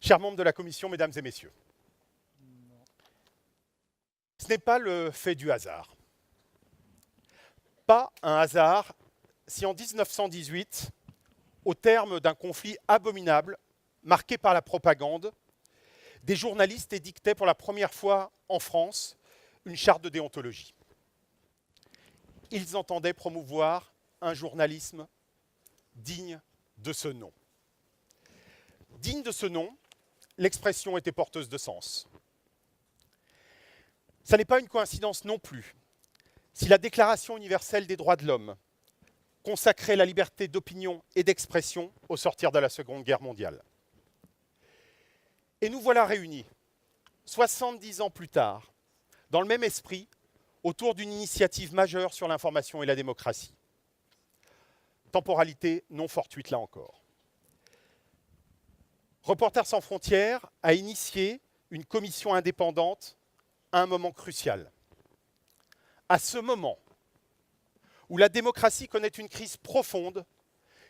Chers membres de la Commission, mesdames et messieurs, ce n'est pas le fait du hasard. Pas un hasard si en 1918, au terme d'un conflit abominable, marqué par la propagande, des journalistes édictaient pour la première fois en France une charte de déontologie. Ils entendaient promouvoir un journalisme digne de ce nom. Digne de ce nom, l'expression était porteuse de sens. Ça n'est pas une coïncidence non plus. Si la Déclaration universelle des droits de l'homme consacrait la liberté d'opinion et d'expression au sortir de la Seconde Guerre mondiale. Et nous voilà réunis, 70 ans plus tard, dans le même esprit, autour d'une initiative majeure sur l'information et la démocratie. Temporalité non fortuite là encore. Reporters sans frontières a initié une commission indépendante à un moment crucial. À ce moment où la démocratie connaît une crise profonde,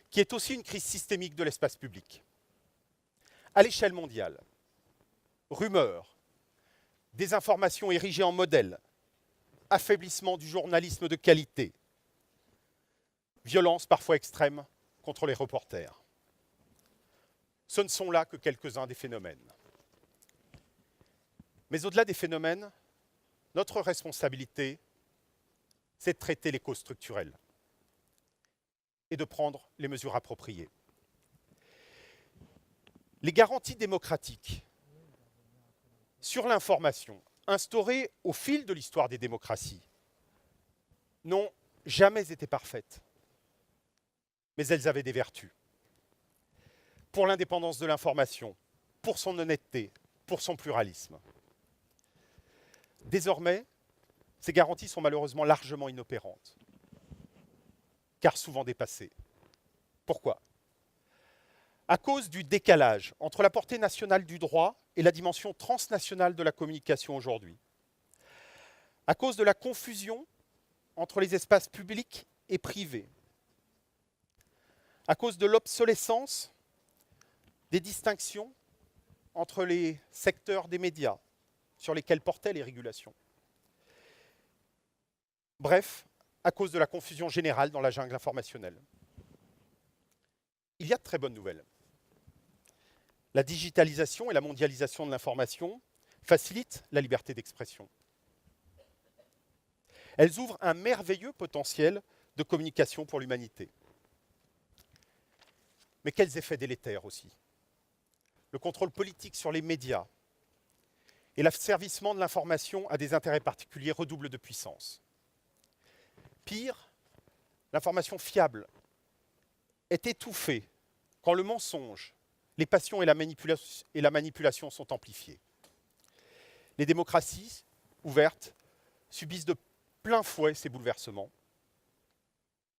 qui est aussi une crise systémique de l'espace public. À l'échelle mondiale, rumeurs, désinformation érigée en modèle, affaiblissement du journalisme de qualité, violence parfois extrême contre les reporters. Ce ne sont là que quelques-uns des phénomènes. Mais au-delà des phénomènes, notre responsabilité, c'est de traiter les causes structurelles et de prendre les mesures appropriées. Les garanties démocratiques sur l'information, instaurées au fil de l'histoire des démocraties, n'ont jamais été parfaites, mais elles avaient des vertus. Pour l'indépendance de l'information, pour son honnêteté, pour son pluralisme. Désormais, ces garanties sont malheureusement largement inopérantes, car souvent dépassées. Pourquoi ? À cause du décalage entre la portée nationale du droit et la dimension transnationale de la communication aujourd'hui. À cause de la confusion entre les espaces publics et privés. À cause de l'obsolescence des distinctions entre les secteurs des médias sur lesquels portaient les régulations. Bref, à cause de la confusion générale dans la jungle informationnelle. Il y a de très bonnes nouvelles. La digitalisation et la mondialisation de l'information facilitent la liberté d'expression. Elles ouvrent un merveilleux potentiel de communication pour l'humanité. Mais quels effets délétères aussi ? Le contrôle politique sur les médias et l'asservissement de l'information à des intérêts particuliers redoublent de puissance. Pire, l'information fiable est étouffée quand le mensonge, les passions et la manipulation sont amplifiés. Les démocraties ouvertes subissent de plein fouet ces bouleversements,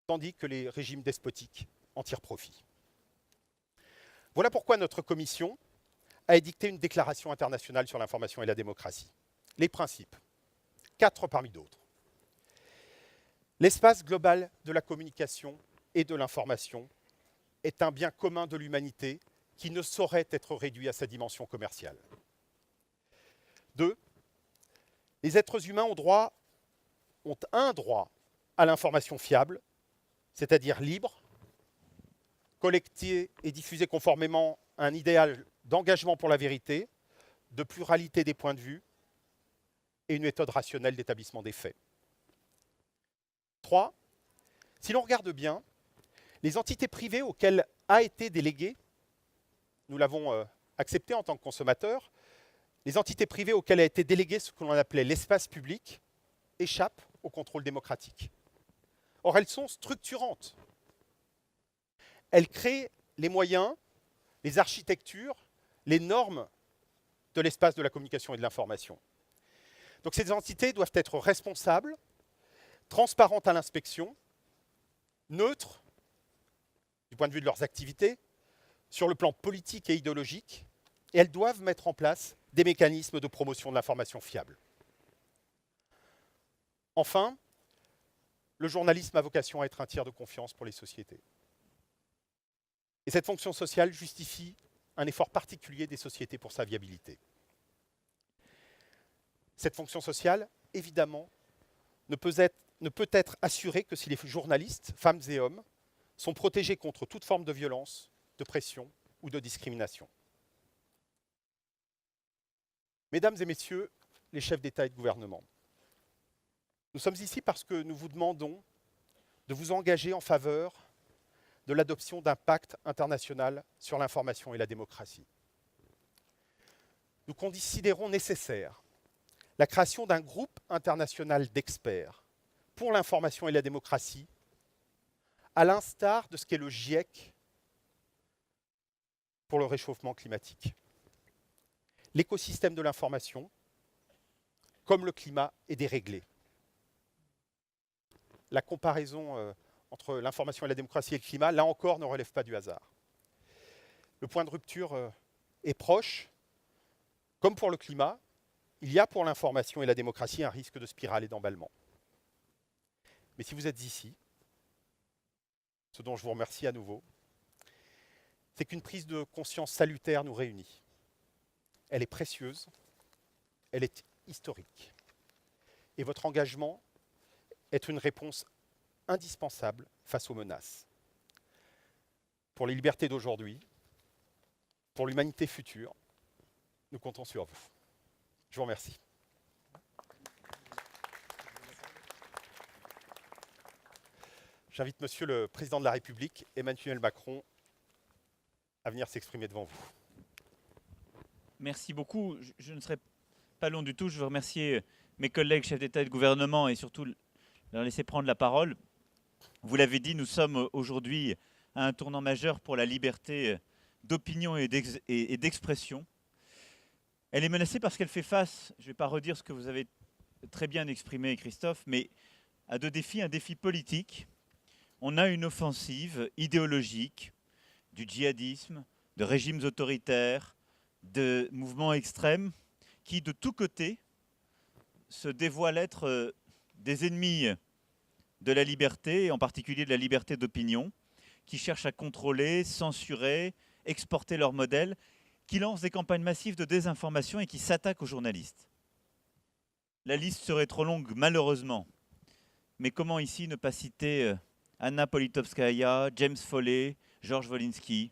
tandis que les régimes despotiques en tirent profit. Voilà pourquoi notre commission a édicté une déclaration internationale sur l'information et la démocratie. Les principes, 4 parmi d'autres. L'espace global de la communication et de l'information est un bien commun de l'humanité qui ne saurait être réduit à sa dimension commerciale. 2. Les êtres humains ont un droit à l'information fiable, c'est-à-dire libre, collectée et diffusée conformément à un idéal d'engagement pour la vérité, de pluralité des points de vue et une méthode rationnelle d'établissement des faits. 3. Si l'on regarde bien, les entités privées auxquelles a été délégué, nous l'avons accepté en tant que consommateur, les entités privées auxquelles a été délégué ce que l'on appelait l'espace public échappent au contrôle démocratique. Or, elles sont structurantes. Elles créent les moyens, les architectures, les normes de l'espace de la communication et de l'information. Donc ces entités doivent être responsables, transparentes à l'inspection, neutres du point de vue de leurs activités, sur le plan politique et idéologique, et elles doivent mettre en place des mécanismes de promotion de l'information fiable. Enfin, le journalisme a vocation à être un tiers de confiance pour les sociétés. Et cette fonction sociale justifie un effort particulier des sociétés pour sa viabilité. Cette fonction sociale, évidemment, ne peut être assurée que si les journalistes, femmes et hommes, sont protégés contre toute forme de violence, de pression ou de discrimination. Mesdames et messieurs, les chefs d'État et de gouvernement, nous sommes ici parce que nous vous demandons de vous engager en faveur de l'adoption d'un pacte international sur l'information et la démocratie. Nous considérons nécessaire la création d'un groupe international d'experts pour l'information et la démocratie, à l'instar de ce qu'est le GIEC pour le réchauffement climatique. L'écosystème de l'information, comme le climat, est déréglé. La comparaison entre l'information et la démocratie et le climat, là encore, ne relève pas du hasard. Le point de rupture est proche. Comme pour le climat, il y a pour l'information et la démocratie un risque de spirale et d'emballement. Mais si vous êtes ici, ce dont je vous remercie à nouveau, c'est qu'une prise de conscience salutaire nous réunit. Elle est précieuse, elle est historique. Et votre engagement est une réponse indispensable face aux menaces. Pour les libertés d'aujourd'hui, pour l'humanité future, nous comptons sur vous. Je vous remercie. J'invite Monsieur le Président de la République, Emmanuel Macron, à venir s'exprimer devant vous. Merci beaucoup. Je ne serai pas long du tout. Je veux remercier mes collègues chefs d'État et de gouvernement et surtout leur laisser prendre la parole. Vous l'avez dit, nous sommes aujourd'hui à un tournant majeur pour la liberté d'opinion et d'expression. Elle est menacée parce qu'elle fait face, je ne vais pas redire ce que vous avez très bien exprimé, Christophe, mais à deux défis. Un défi politique. On a une offensive idéologique du djihadisme, de régimes autoritaires, de mouvements extrêmes qui, de tous côtés, se dévoilent être des ennemis de la liberté, et en particulier de la liberté d'opinion, qui cherchent à contrôler, censurer, exporter leur modèle, qui lancent des campagnes massives de désinformation et qui s'attaquent aux journalistes. La liste serait trop longue, malheureusement. Mais comment ici ne pas citer Anna Politkovskaya, James Foley, Georges Wolinski,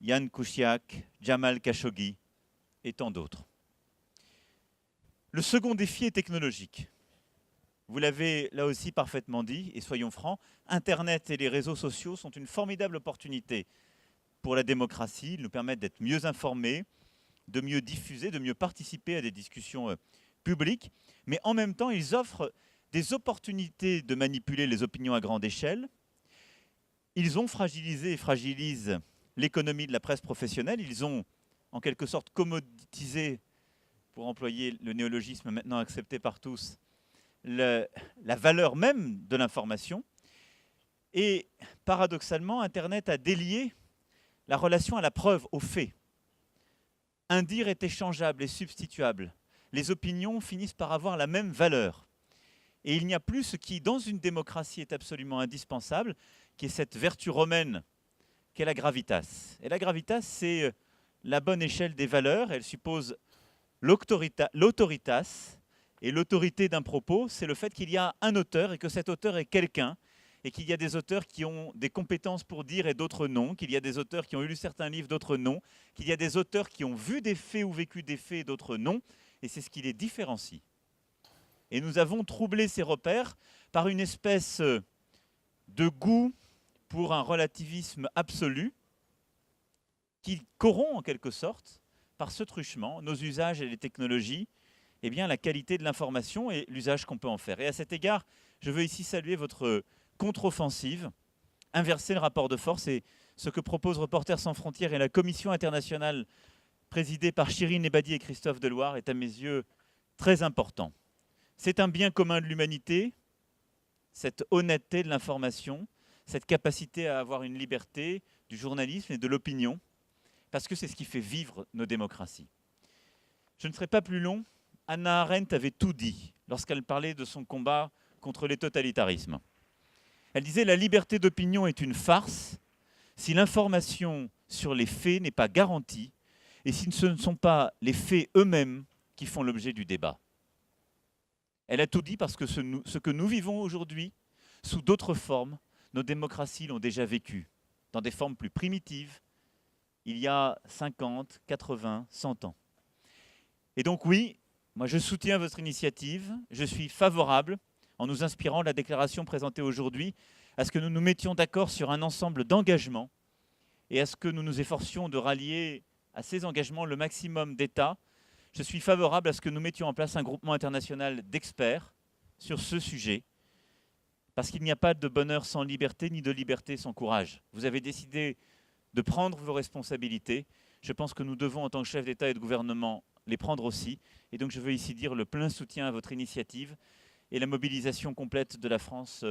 Jan Kuciak, Jamal Khashoggi et tant d'autres. Le second défi est technologique. Vous l'avez là aussi parfaitement dit, et soyons francs, Internet et les réseaux sociaux sont une formidable opportunité pour la démocratie. Ils nous permettent d'être mieux informés, de mieux diffuser, de mieux participer à des discussions publiques, mais en même temps, ils offrent des opportunités de manipuler les opinions à grande échelle. Ils ont fragilisé et fragilisent l'économie de la presse professionnelle. Ils ont, en quelque sorte, commoditisé, pour employer le néologisme maintenant accepté par tous, la valeur même de l'information. Et paradoxalement, Internet a délié la relation à la preuve, aux faits. Un dire est échangeable et substituable. Les opinions finissent par avoir la même valeur. Et il n'y a plus ce qui, dans une démocratie, est absolument indispensable, qui est cette vertu romaine qu'est la gravitas. Et la gravitas, c'est la bonne échelle des valeurs. Elle suppose l'autoritas. Et l'autorité d'un propos, c'est le fait qu'il y a un auteur et que cet auteur est quelqu'un, et qu'il y a des auteurs qui ont des compétences pour dire et d'autres non, qu'il y a des auteurs qui ont lu certains livres, d'autres non, qu'il y a des auteurs qui ont vu des faits ou vécu des faits et d'autres non, et c'est ce qui les différencie. Et nous avons troublé ces repères par une espèce de goût pour un relativisme absolu qui corrompt en quelque sorte, par ce truchement, nos usages et les technologies, eh bien, la qualité de l'information et l'usage qu'on peut en faire. Et à cet égard, je veux ici saluer votre contre-offensive, inverser le rapport de force, et ce que proposent Reporters sans frontières et la commission internationale présidée par Chirine Ebadi et Christophe Deloire est à mes yeux très important. C'est un bien commun de l'humanité, cette honnêteté de l'information, cette capacité à avoir une liberté du journalisme et de l'opinion, parce que c'est ce qui fait vivre nos démocraties. Je ne serai pas plus long. Hannah Arendt avait tout dit lorsqu'elle parlait de son combat contre les totalitarismes. Elle disait « La liberté d'opinion est une farce si l'information sur les faits n'est pas garantie et si ce ne sont pas les faits eux-mêmes qui font l'objet du débat. Elle a tout dit parce que ce que nous vivons aujourd'hui, sous d'autres formes, nos démocraties l'ont déjà vécu, dans des formes plus primitives, il y a 50, 80, 100 ans. Et donc oui, moi je soutiens votre initiative, je suis favorable, en nous inspirant de la déclaration présentée aujourd'hui, à ce que nous nous mettions d'accord sur un ensemble d'engagements et à ce que nous nous efforcions de rallier à ces engagements le maximum d'États. Je suis favorable à ce que nous mettions en place un groupement international d'experts sur ce sujet, parce qu'il n'y a pas de bonheur sans liberté, ni de liberté sans courage. Vous avez décidé de prendre vos responsabilités. Je pense que nous devons, en tant que chef d'État et de gouvernement, les prendre aussi. Et donc je veux ici dire le plein soutien à votre initiative et la mobilisation complète de la France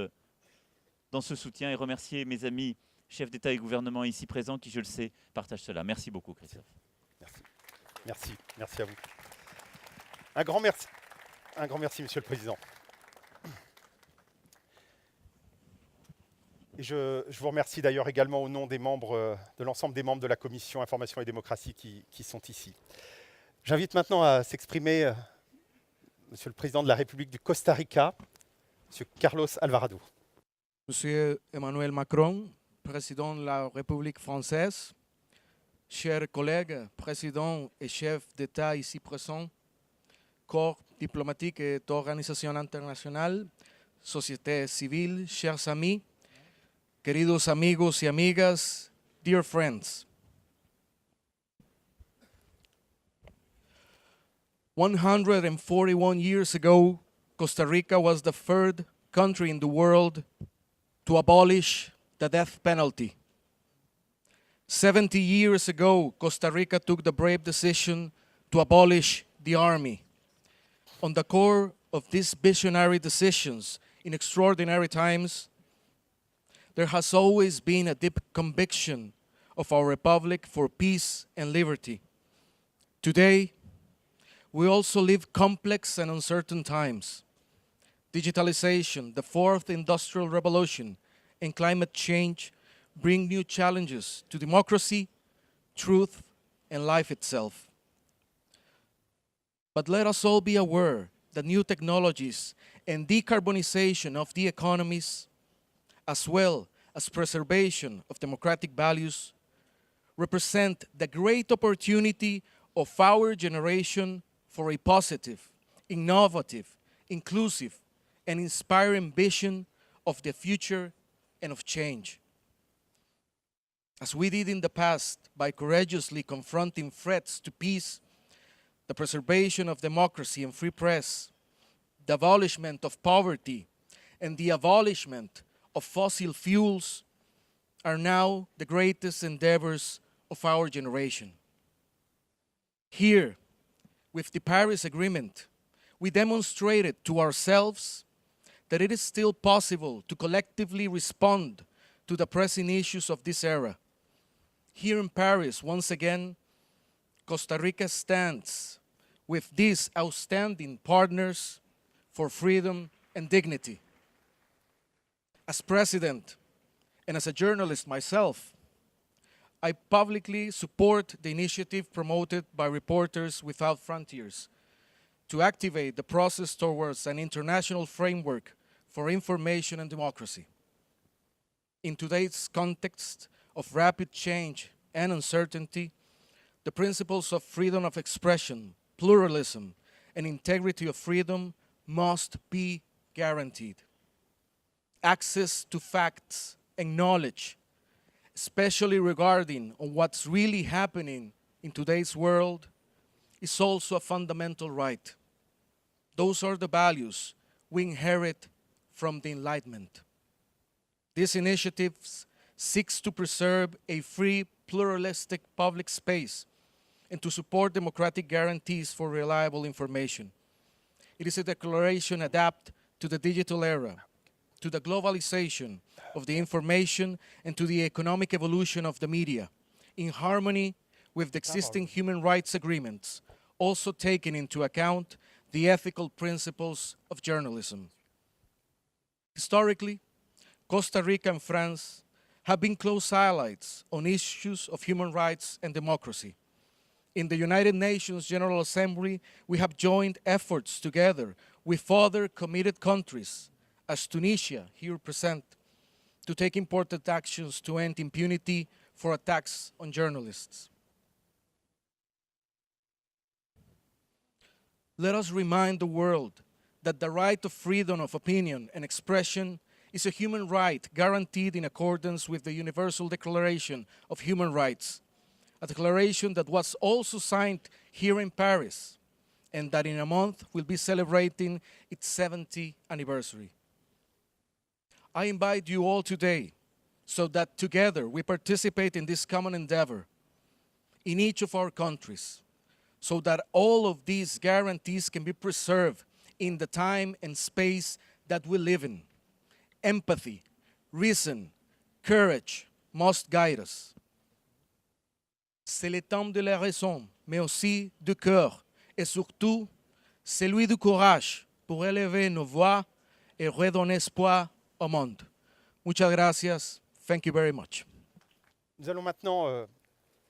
dans ce soutien et remercier mes amis chefs d'État et gouvernement ici présents qui, je le sais, partagent cela. Merci beaucoup, Christophe. Merci. Merci. Merci à vous. Un grand merci, Monsieur le Président. Et je vous remercie d'ailleurs également au nom des membres, de l'ensemble des membres de la Commission Information et Démocratie qui sont ici. J'invite maintenant à s'exprimer Monsieur le Président de la République du Costa Rica, Monsieur Carlos Alvarado. Monsieur Emmanuel Macron, Président de la République française, chers collègues, présidents et chefs d'État ici présents, corps diplomatique et organisations internationales, société civile, chers amis, queridos amigos y amigas, dear friends. 141 years ago, Costa Rica was the third country in the world to abolish the death penalty. 70 years ago, Costa Rica took the brave decision to abolish the army. On the core of these visionary decisions in extraordinary times, there has always been a deep conviction of our republic for peace and liberty. Today, we also live complex and uncertain times. Digitalization, the fourth industrial revolution, and climate change bring new challenges to democracy, truth, and life itself. But let us all be aware that new technologies and decarbonization of the economies, as well as preservation of democratic values, represent the great opportunity of our generation for a positive, innovative, inclusive, and inspiring vision of the future and of change. As we did in the past by courageously confronting threats to peace, the preservation of democracy and free press, the abolishment of poverty, and the abolishment of fossil fuels are now the greatest endeavors of our generation. Here, with the Paris Agreement, we demonstrated to ourselves that it is still possible to collectively respond to the pressing issues of this era. Here in Paris, once again, Costa Rica stands with these outstanding partners for freedom and dignity. As president and as a journalist myself, I publicly support the initiative promoted by Reporters Without Frontiers to activate the process towards an international framework for information and democracy. In today's context of rapid change and uncertainty, the principles of freedom of expression, pluralism, and integrity of freedom must be guaranteed. Access to facts and knowledge, especially regarding on what's really happening in today's world, is also a fundamental right. Those are the values we inherit from the Enlightenment. This initiative seeks to preserve a free, pluralistic public space and to support democratic guarantees for reliable information. It is a declaration adapted to the digital era, to the globalization of the information, and to the economic evolution of the media, in harmony with the existing human rights agreements, also taking into account the ethical principles of journalism. Historically, Costa Rica and France have been close allies on issues of human rights and democracy. In the United Nations General Assembly, we have joined efforts together with other committed countries, as Tunisia here present, to take important actions to end impunity for attacks on journalists. Let us remind the world that the right of freedom of opinion and expression is a human right guaranteed in accordance with the Universal Declaration of Human Rights, a declaration that was also signed here in Paris and that in a month will be celebrating its 70th anniversary. I invite you all today so that together we participate in this common endeavor in each of our countries, so that all of these guarantees can be preserved in the time and space that we live in. Empathy, reason, courage must guide us. C'est le temps de la raison, mais aussi du cœur, et surtout celui du courage pour élever nos voix et redonner espoir au monde. Muchas gracias. Thank you very much. Nous allons maintenant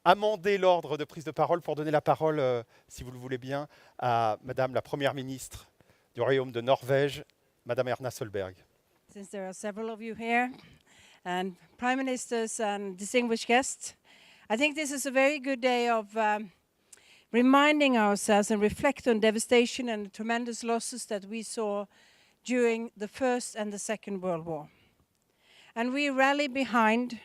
amender l'ordre de prise de parole pour donner la parole, si vous le voulez bien, à Madame la Première ministre du Royaume de Norvège, Madame Erna Solberg. Since there are several of you here, and prime ministers and distinguished guests, I think this is a very good day of reminding ourselves and reflect on devastation and the tremendous losses that we saw during the First and the Second World War. And we rally behind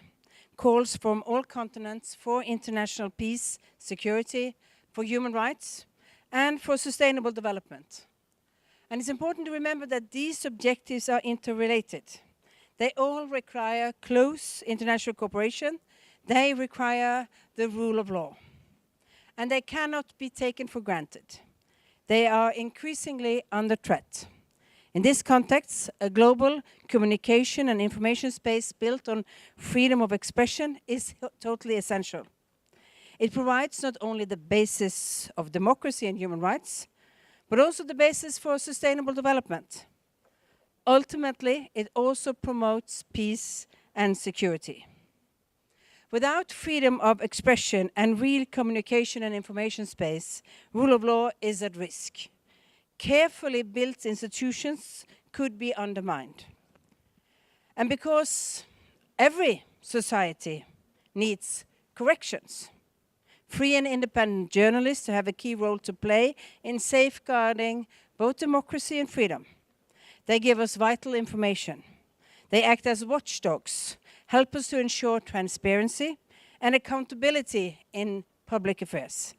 calls from all continents for international peace, security, for human rights, and for sustainable development. And it's important to remember that these objectives are interrelated. They all require close international cooperation. They require the rule of law. And they cannot be taken for granted. They are increasingly under threat. In this context, a global communication and information space built on freedom of expression is totally essential. It provides not only the basis of democracy and human rights, but also the basis for sustainable development. Ultimately, it also promotes peace and security. Without freedom of expression and real communication and information space, rule of law is at risk. Carefully built institutions could be undermined. And because every society needs corrections, free and independent journalists have a key role to play in safeguarding both democracy and freedom. They give us vital information. They act as watchdogs, help us to ensure transparency and accountability in public affairs.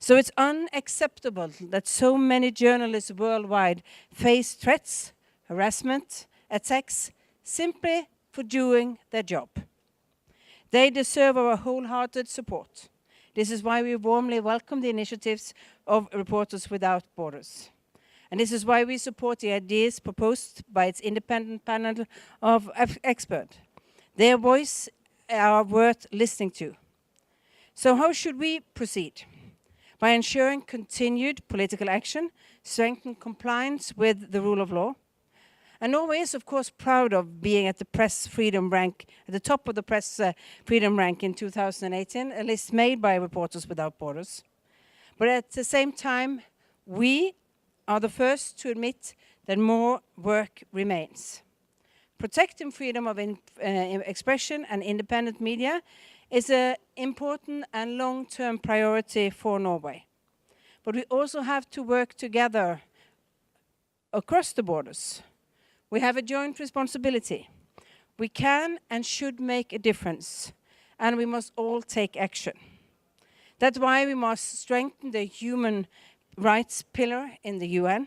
So it's unacceptable that so many journalists worldwide face threats, harassment, attacks, simply for doing their job. They deserve our wholehearted support. This is why we warmly welcome the initiatives of Reporters Without Borders. And this is why we support the ideas proposed by its independent panel of experts. Their voice are worth listening to. So how should we proceed? By ensuring continued political action, strengthen compliance with the rule of law. And Norway is, of course, proud of being at the press freedom rank, at the top of the press freedom rank in 2018, a list made by Reporters Without Borders. But at the same time, we are the first to admit that more work remains. Protecting freedom of expression and independent media is an important and long-term priority for Norway. But we also have to work together across the borders. We have a joint responsibility. We can and should make a difference, and we must all take action. That's why we must strengthen the human rights pillar in the UN.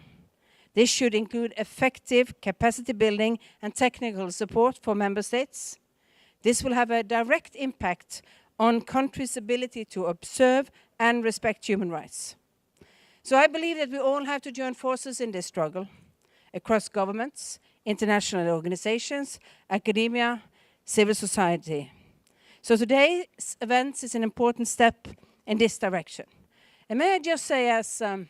This should include effective capacity building and technical support for member states. This will have a direct impact on countries' ability to observe and respect human rights. So I believe that we all have to join forces in this struggle across governments, international organizations, academia, civil society. So today's event is an important step in this direction. And may I just say, as an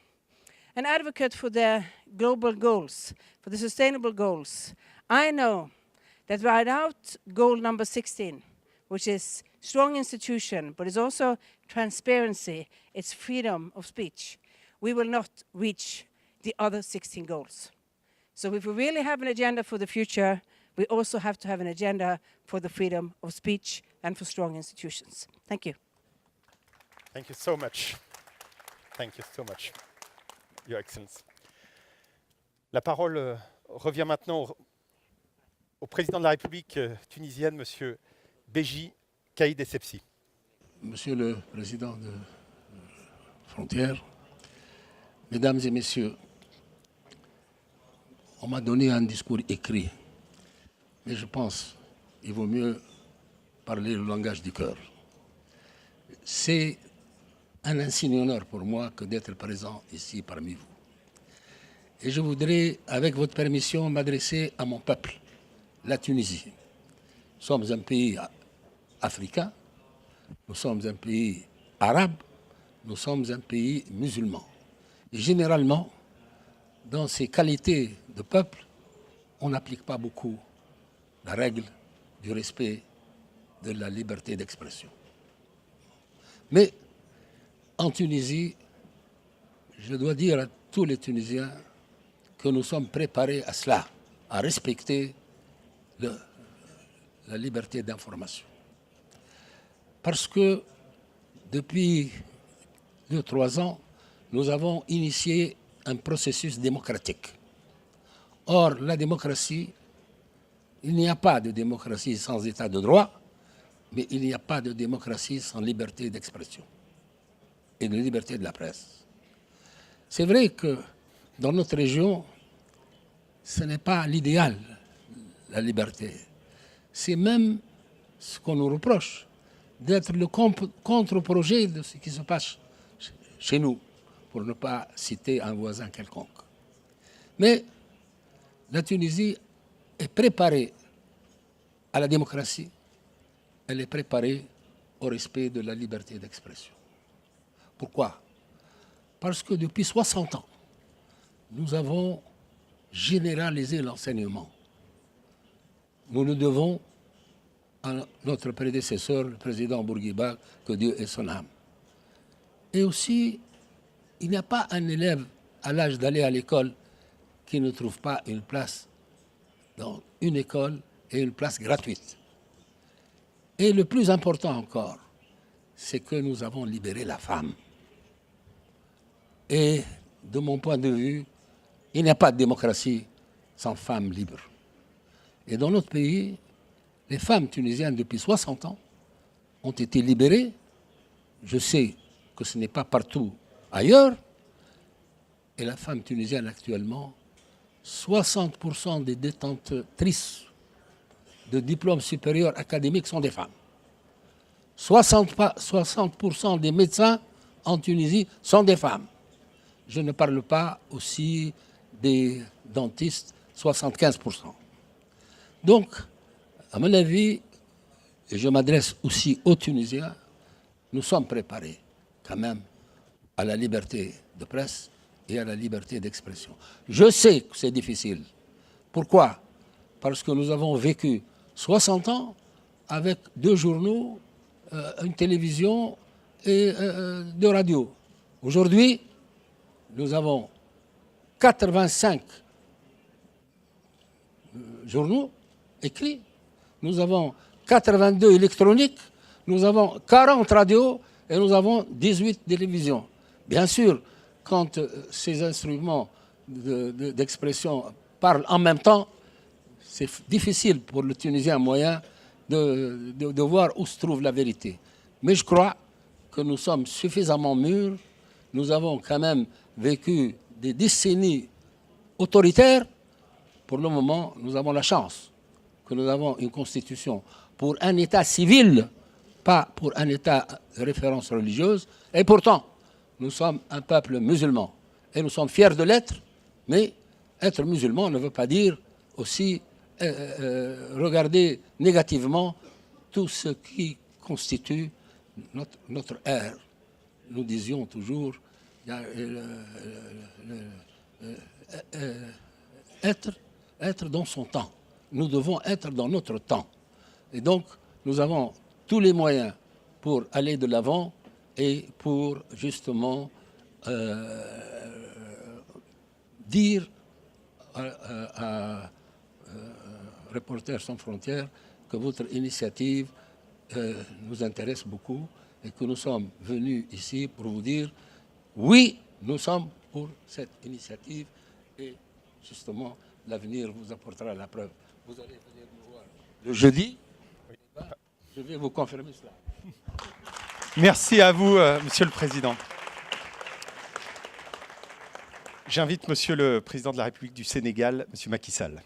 advocate for the global goals, for the sustainable goals, I know that without goal number 16, which is strong institution, but it's also transparency, it's freedom of speech, we will not reach the other 16 goals. So if we really have an agenda for the future, we also have to have an agenda for the freedom of speech and for strong institutions. Thank you. Thank you so much. Thank you so much, Your Excellency. La parole revient maintenant au président de la République tunisienne, M. Béji Caïd Essebsi. Monsieur le Président de Frontières, Mesdames et Messieurs, on m'a donné un discours écrit, mais je pense qu'il vaut mieux parler le langage du cœur. C'est un insigne honneur pour moi que d'être présent ici parmi vous. Et je voudrais, avec votre permission, m'adresser à mon peuple, la Tunisie. Nous sommes un pays africain, nous sommes un pays arabe, nous sommes un pays musulman. Et généralement, dans ces qualités de peuple, on n'applique pas beaucoup la règle du respect de la liberté d'expression. Mais en Tunisie, je dois dire à tous les Tunisiens que nous sommes préparés à cela, à respecter la liberté d'information. Parce que depuis 2-3 ans, nous avons initié un processus démocratique. Or, la démocratie, il n'y a pas de démocratie sans état de droit, mais il n'y a pas de démocratie sans liberté d'expression et de liberté de la presse. C'est vrai que dans notre région, ce n'est pas l'idéal, la liberté. C'est même ce qu'on nous reproche, d'être le contre-projet de ce qui se passe chez nous, pour ne pas citer un voisin quelconque. Mais la Tunisie est préparée à la démocratie, elle est préparée au respect de la liberté d'expression. Pourquoi? Parce que depuis 60 ans, nous avons généralisé l'enseignement. Nous le devons à notre prédécesseur, le président Bourguiba, que Dieu ait son âme. Et aussi, il n'y a pas un élève à l'âge d'aller à l'école qui ne trouve pas une place dans une école et une place gratuite. Et le plus important encore, c'est que nous avons libéré la femme. Et de mon point de vue, il n'y a pas de démocratie sans femmes libres. Et dans notre pays, les femmes tunisiennes depuis 60 ans ont été libérées. Je sais que ce n'est pas partout ailleurs. Et la femme tunisienne actuellement, 60% des détentrices de diplômes supérieurs académiques sont des femmes. 60% des médecins en Tunisie sont des femmes. Je ne parle pas aussi des dentistes, 75%. Donc, à mon avis, et je m'adresse aussi aux Tunisiens, nous sommes préparés quand même à la liberté de presse et à la liberté d'expression. Je sais que c'est difficile. Pourquoi? Parce que nous avons vécu 60 ans avec 2 journaux, une télévision et 2 radios. Aujourd'hui, nous avons 85 journaux écrits, nous avons 82 électroniques, nous avons 40 radios et nous avons 18 télévisions. Bien sûr, quand ces instruments d'expression parlent en même temps, c'est difficile pour le Tunisien moyen de voir où se trouve la vérité. Mais je crois que nous sommes suffisamment mûrs, nous avons quand même vécu des décennies autoritaires. Pour le moment, nous avons la chance que nous avons une constitution pour un État civil, pas pour un État de référence religieuse. Et pourtant, nous sommes un peuple musulman. Et nous sommes fiers de l'être, mais être musulman ne veut pas dire aussi regarder négativement tout ce qui constitue notre ère. Nous disions toujours être dans son temps. nous devons être dans notre temps. Et donc, nous avons tous les moyens pour aller de l'avant et pour justement dire à Reporters sans frontières que votre initiative nous intéresse beaucoup et que nous sommes venus ici pour vous dire oui, nous sommes pour cette initiative et justement l'avenir vous apportera la preuve. Vous allez venir nous voir le jeudi. Je vais vous confirmer cela. Merci à vous, Monsieur le Président. J'invite Monsieur le Président de la République du Sénégal, Monsieur Macky Sall.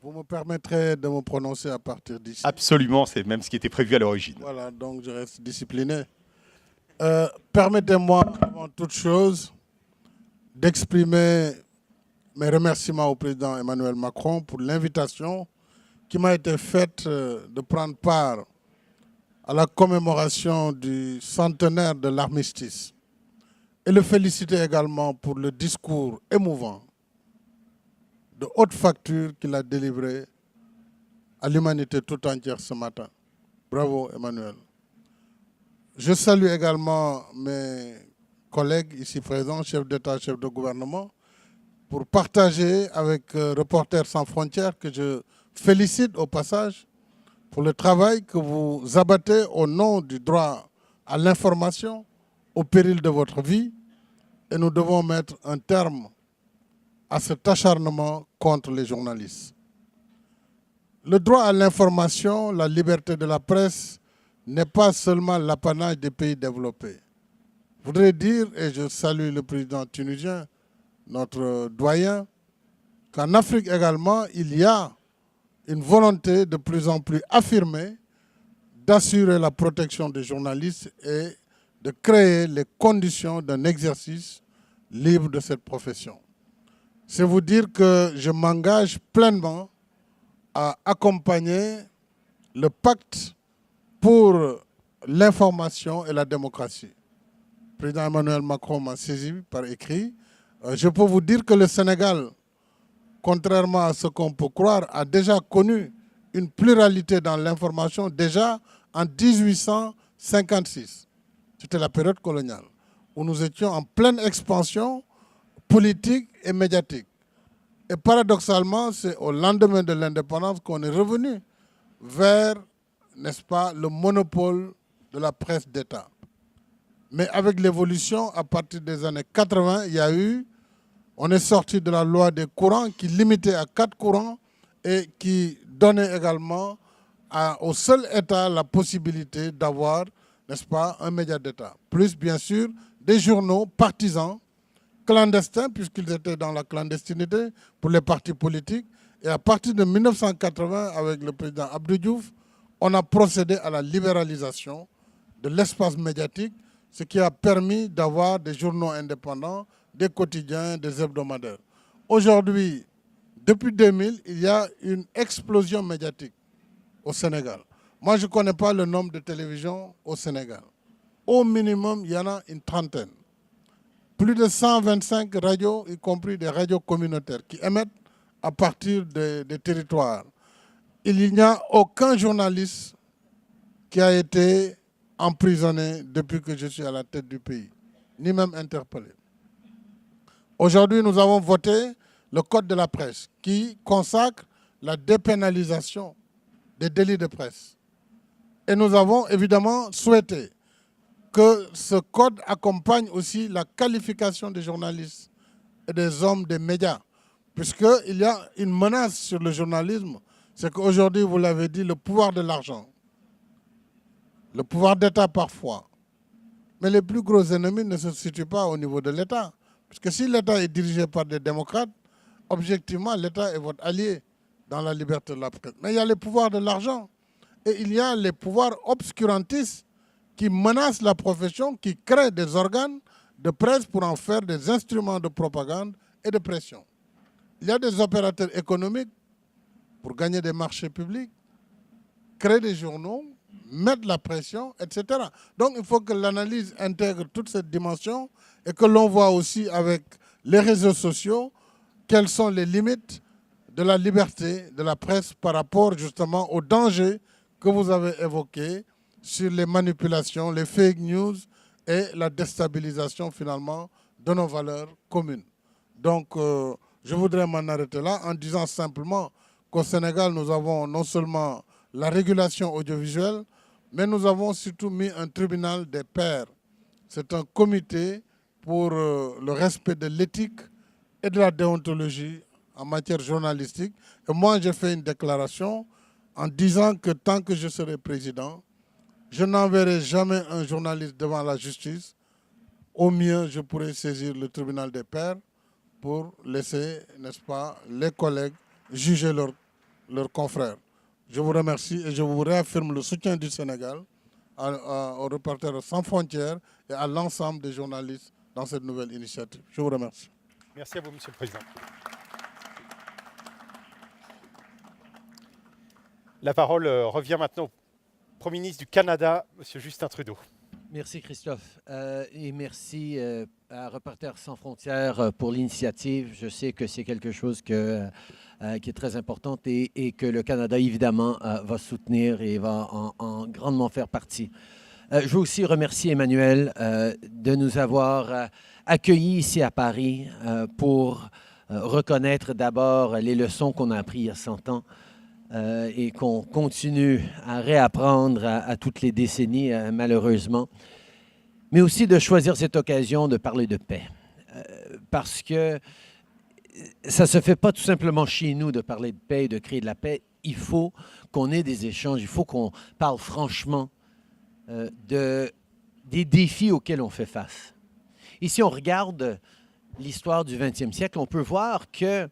Vous me permettrez de me prononcer à partir d'ici. Absolument, c'est même ce qui était prévu à l'origine. Voilà, donc je reste discipliné. Permettez-moi, avant toute chose, d'exprimer mes remerciements au président Emmanuel Macron pour l'invitation qui m'a été faite de prendre part à la commémoration du centenaire de l'armistice et le féliciter également pour le discours émouvant de haute facture qu'il a délivré à l'humanité tout entière ce matin. Bravo Emmanuel. Je salue également mes collègues ici présents, chefs d'État, chefs de gouvernement, pour partager avec Reporters sans frontières, que je félicite au passage pour le travail que vous abattez au nom du droit à l'information, au péril de votre vie, et nous devons mettre un terme à cet acharnement contre les journalistes. Le droit à l'information, la liberté de la presse n'est pas seulement l'apanage des pays développés. Je voudrais dire, et je salue le président tunisien, notre doyen, qu'en Afrique également, il y a une volonté de plus en plus affirmée d'assurer la protection des journalistes et de créer les conditions d'un exercice libre de cette profession. C'est vous dire que je m'engage pleinement à accompagner le pacte pour l'information et la démocratie. Le président Emmanuel Macron m'a saisi par écrit. Je peux vous dire que le Sénégal, contrairement à ce qu'on peut croire, a déjà connu une pluralité dans l'information déjà en 1856. C'était la période coloniale, où nous étions en pleine expansion politique et médiatique. Et paradoxalement, c'est au lendemain de l'indépendance qu'on est revenu vers, n'est-ce pas, le monopole de la presse d'État. Mais avec l'évolution, à partir des années 80, on est sorti de la loi des courants qui limitait à 4 courants et qui donnait également au seul État la possibilité d'avoir, n'est-ce pas, un média d'État. Plus, bien sûr, des journaux partisans, clandestins, puisqu'ils étaient dans la clandestinité pour les partis politiques. Et à partir de 1980, avec le président Abdou Diouf, on a procédé à la libéralisation de l'espace médiatique, ce qui a permis d'avoir des journaux indépendants, des quotidiens, des hebdomadaires. Aujourd'hui, depuis 2000, il y a une explosion médiatique au Sénégal. Moi, je ne connais pas le nombre de télévisions au Sénégal. Au minimum, il y en a une trentaine. Plus de 125 radios, y compris des radios communautaires, qui émettent à partir des territoires. Il n'y a aucun journaliste qui a été emprisonné depuis que je suis à la tête du pays, ni même interpellé. Aujourd'hui, nous avons voté le Code de la presse qui consacre la dépénalisation des délits de presse. Et nous avons évidemment souhaité que ce code accompagne aussi la qualification des journalistes et des hommes des médias, puisqu'il y a une menace sur le journalisme, c'est qu'aujourd'hui, vous l'avez dit, le pouvoir de l'argent, le pouvoir d'État parfois, mais les plus gros ennemis ne se situent pas au niveau de l'État, puisque si l'État est dirigé par des démocrates, objectivement, l'État est votre allié dans la liberté de la presse. Mais il y a les pouvoirs de l'argent et il y a les pouvoirs obscurantistes qui menacent la profession, qui créent des organes de presse pour en faire des instruments de propagande et de pression. Il y a des opérateurs économiques pour gagner des marchés publics, créer des journaux, mettre la pression, etc. Donc il faut que l'analyse intègre toute cette dimension et que l'on voit aussi avec les réseaux sociaux quelles sont les limites de la liberté de la presse par rapport justement aux dangers que vous avez évoqués sur les manipulations, les fake news et la déstabilisation finalement de nos valeurs communes. Donc je voudrais m'en arrêter là en disant simplement qu'au Sénégal, nous avons non seulement la régulation audiovisuelle, mais nous avons surtout mis un tribunal des pairs. C'est un comité pour le respect de l'éthique et de la déontologie en matière journalistique. Et moi, j'ai fait une déclaration en disant que tant que je serai président, je n'enverrai jamais un journaliste devant la justice. Au mieux, je pourrais saisir le tribunal des pairs pour laisser, n'est-ce pas, les collègues juger leurs confrères. Je vous remercie et je vous réaffirme le soutien du Sénégal aux Reporters sans frontières et à l'ensemble des journalistes dans cette nouvelle initiative. Je vous remercie. Merci à vous, Monsieur le Président. La parole revient maintenant au Premier ministre du Canada, Monsieur Justin Trudeau. Merci Christophe et merci à Reporters sans frontières pour l'initiative. Je sais que c'est quelque chose qui est très important et que le Canada évidemment va soutenir et va en grandement faire partie. Je veux aussi remercier Emmanuel de nous avoir accueillis ici à Paris pour reconnaître d'abord les leçons qu'on a apprises il y a 100 ans et qu'on continue à réapprendre à toutes les décennies, malheureusement, mais aussi de choisir cette occasion de parler de paix. Parce que ça ne se fait pas tout simplement chez nous de parler de paix et de créer de la paix. Il faut qu'on ait des échanges, il faut qu'on parle franchement des défis auxquels on fait face. Et si on regarde l'histoire du 20e siècle, on peut voir que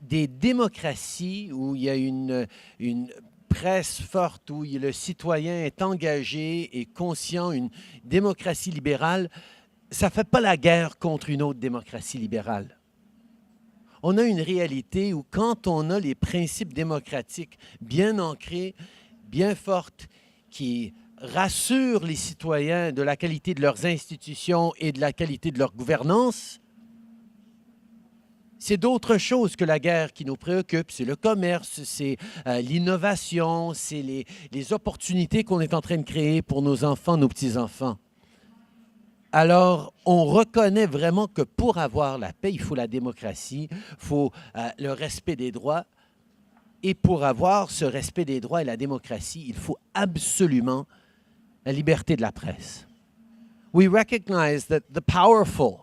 des démocraties où il y a une presse forte, où le citoyen est engagé et conscient, une démocratie libérale, ça ne fait pas la guerre contre une autre démocratie libérale. On a une réalité où quand on a les principes démocratiques bien ancrés, bien fortes, qui rassurent les citoyens de la qualité de leurs institutions et de la qualité de leur gouvernance, c'est d'autres choses que la guerre qui nous préoccupe. C'est le commerce, c'est l'innovation, c'est les opportunités qu'on est en train de créer pour nos enfants, nos petits-enfants. Alors, on reconnaît vraiment que pour avoir la paix, il faut la démocratie, il faut le respect des droits. Et pour avoir ce respect des droits et la démocratie, il faut absolument la liberté de la presse. We recognize that the powerful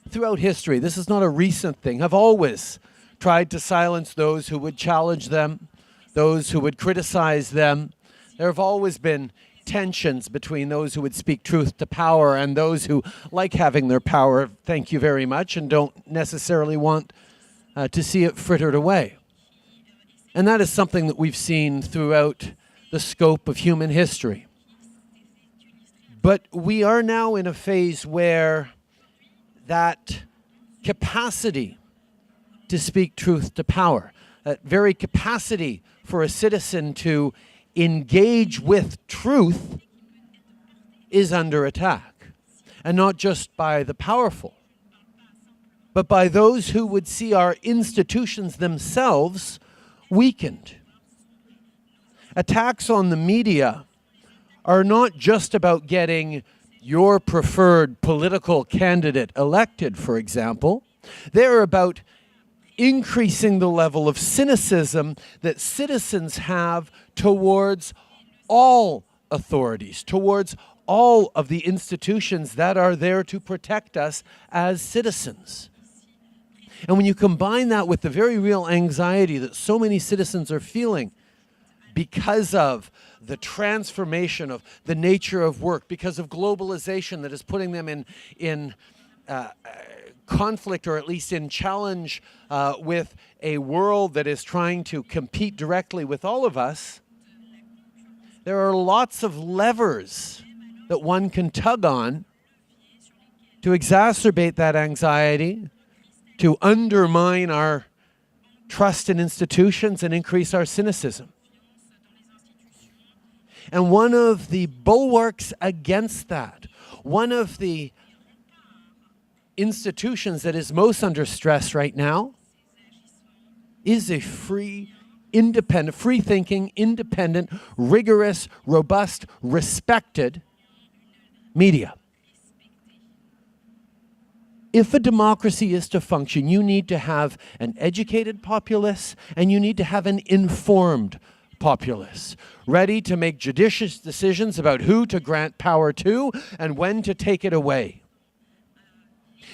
throughout history, this is not a recent thing, have always tried to silence those who would challenge them, those who would criticize them. There have always been tensions between those who would speak truth to power and those who like having their power, thank you very much, and don't necessarily want to see it frittered away. And that is something that we've seen throughout the scope of human history. But we are now in a phase where that capacity to speak truth to power, that very capacity for a citizen to engage with truth is under attack. And not just by the powerful, but by those who would see our institutions themselves weakened. Attacks on the media are not just about getting your preferred political candidate elected, for example. They're about increasing the level of cynicism that citizens have towards all authorities, towards all of the institutions that are there to protect us as citizens. And when you combine that with the very real anxiety that so many citizens are feeling because of the transformation of the nature of work, because of globalization that is putting them in conflict or at least in challenge with a world that is trying to compete directly with all of us, there are lots of levers that one can tug on to exacerbate that anxiety, to undermine our trust in institutions and increase our cynicism. And one of the bulwarks against that, one of the institutions that is most under stress right now is a free, independent, free-thinking, independent, rigorous, robust, respected media. If a democracy is to function, you need to have an educated populace and you need to have an informed populace, ready to make judicious decisions about who to grant power to and when to take it away.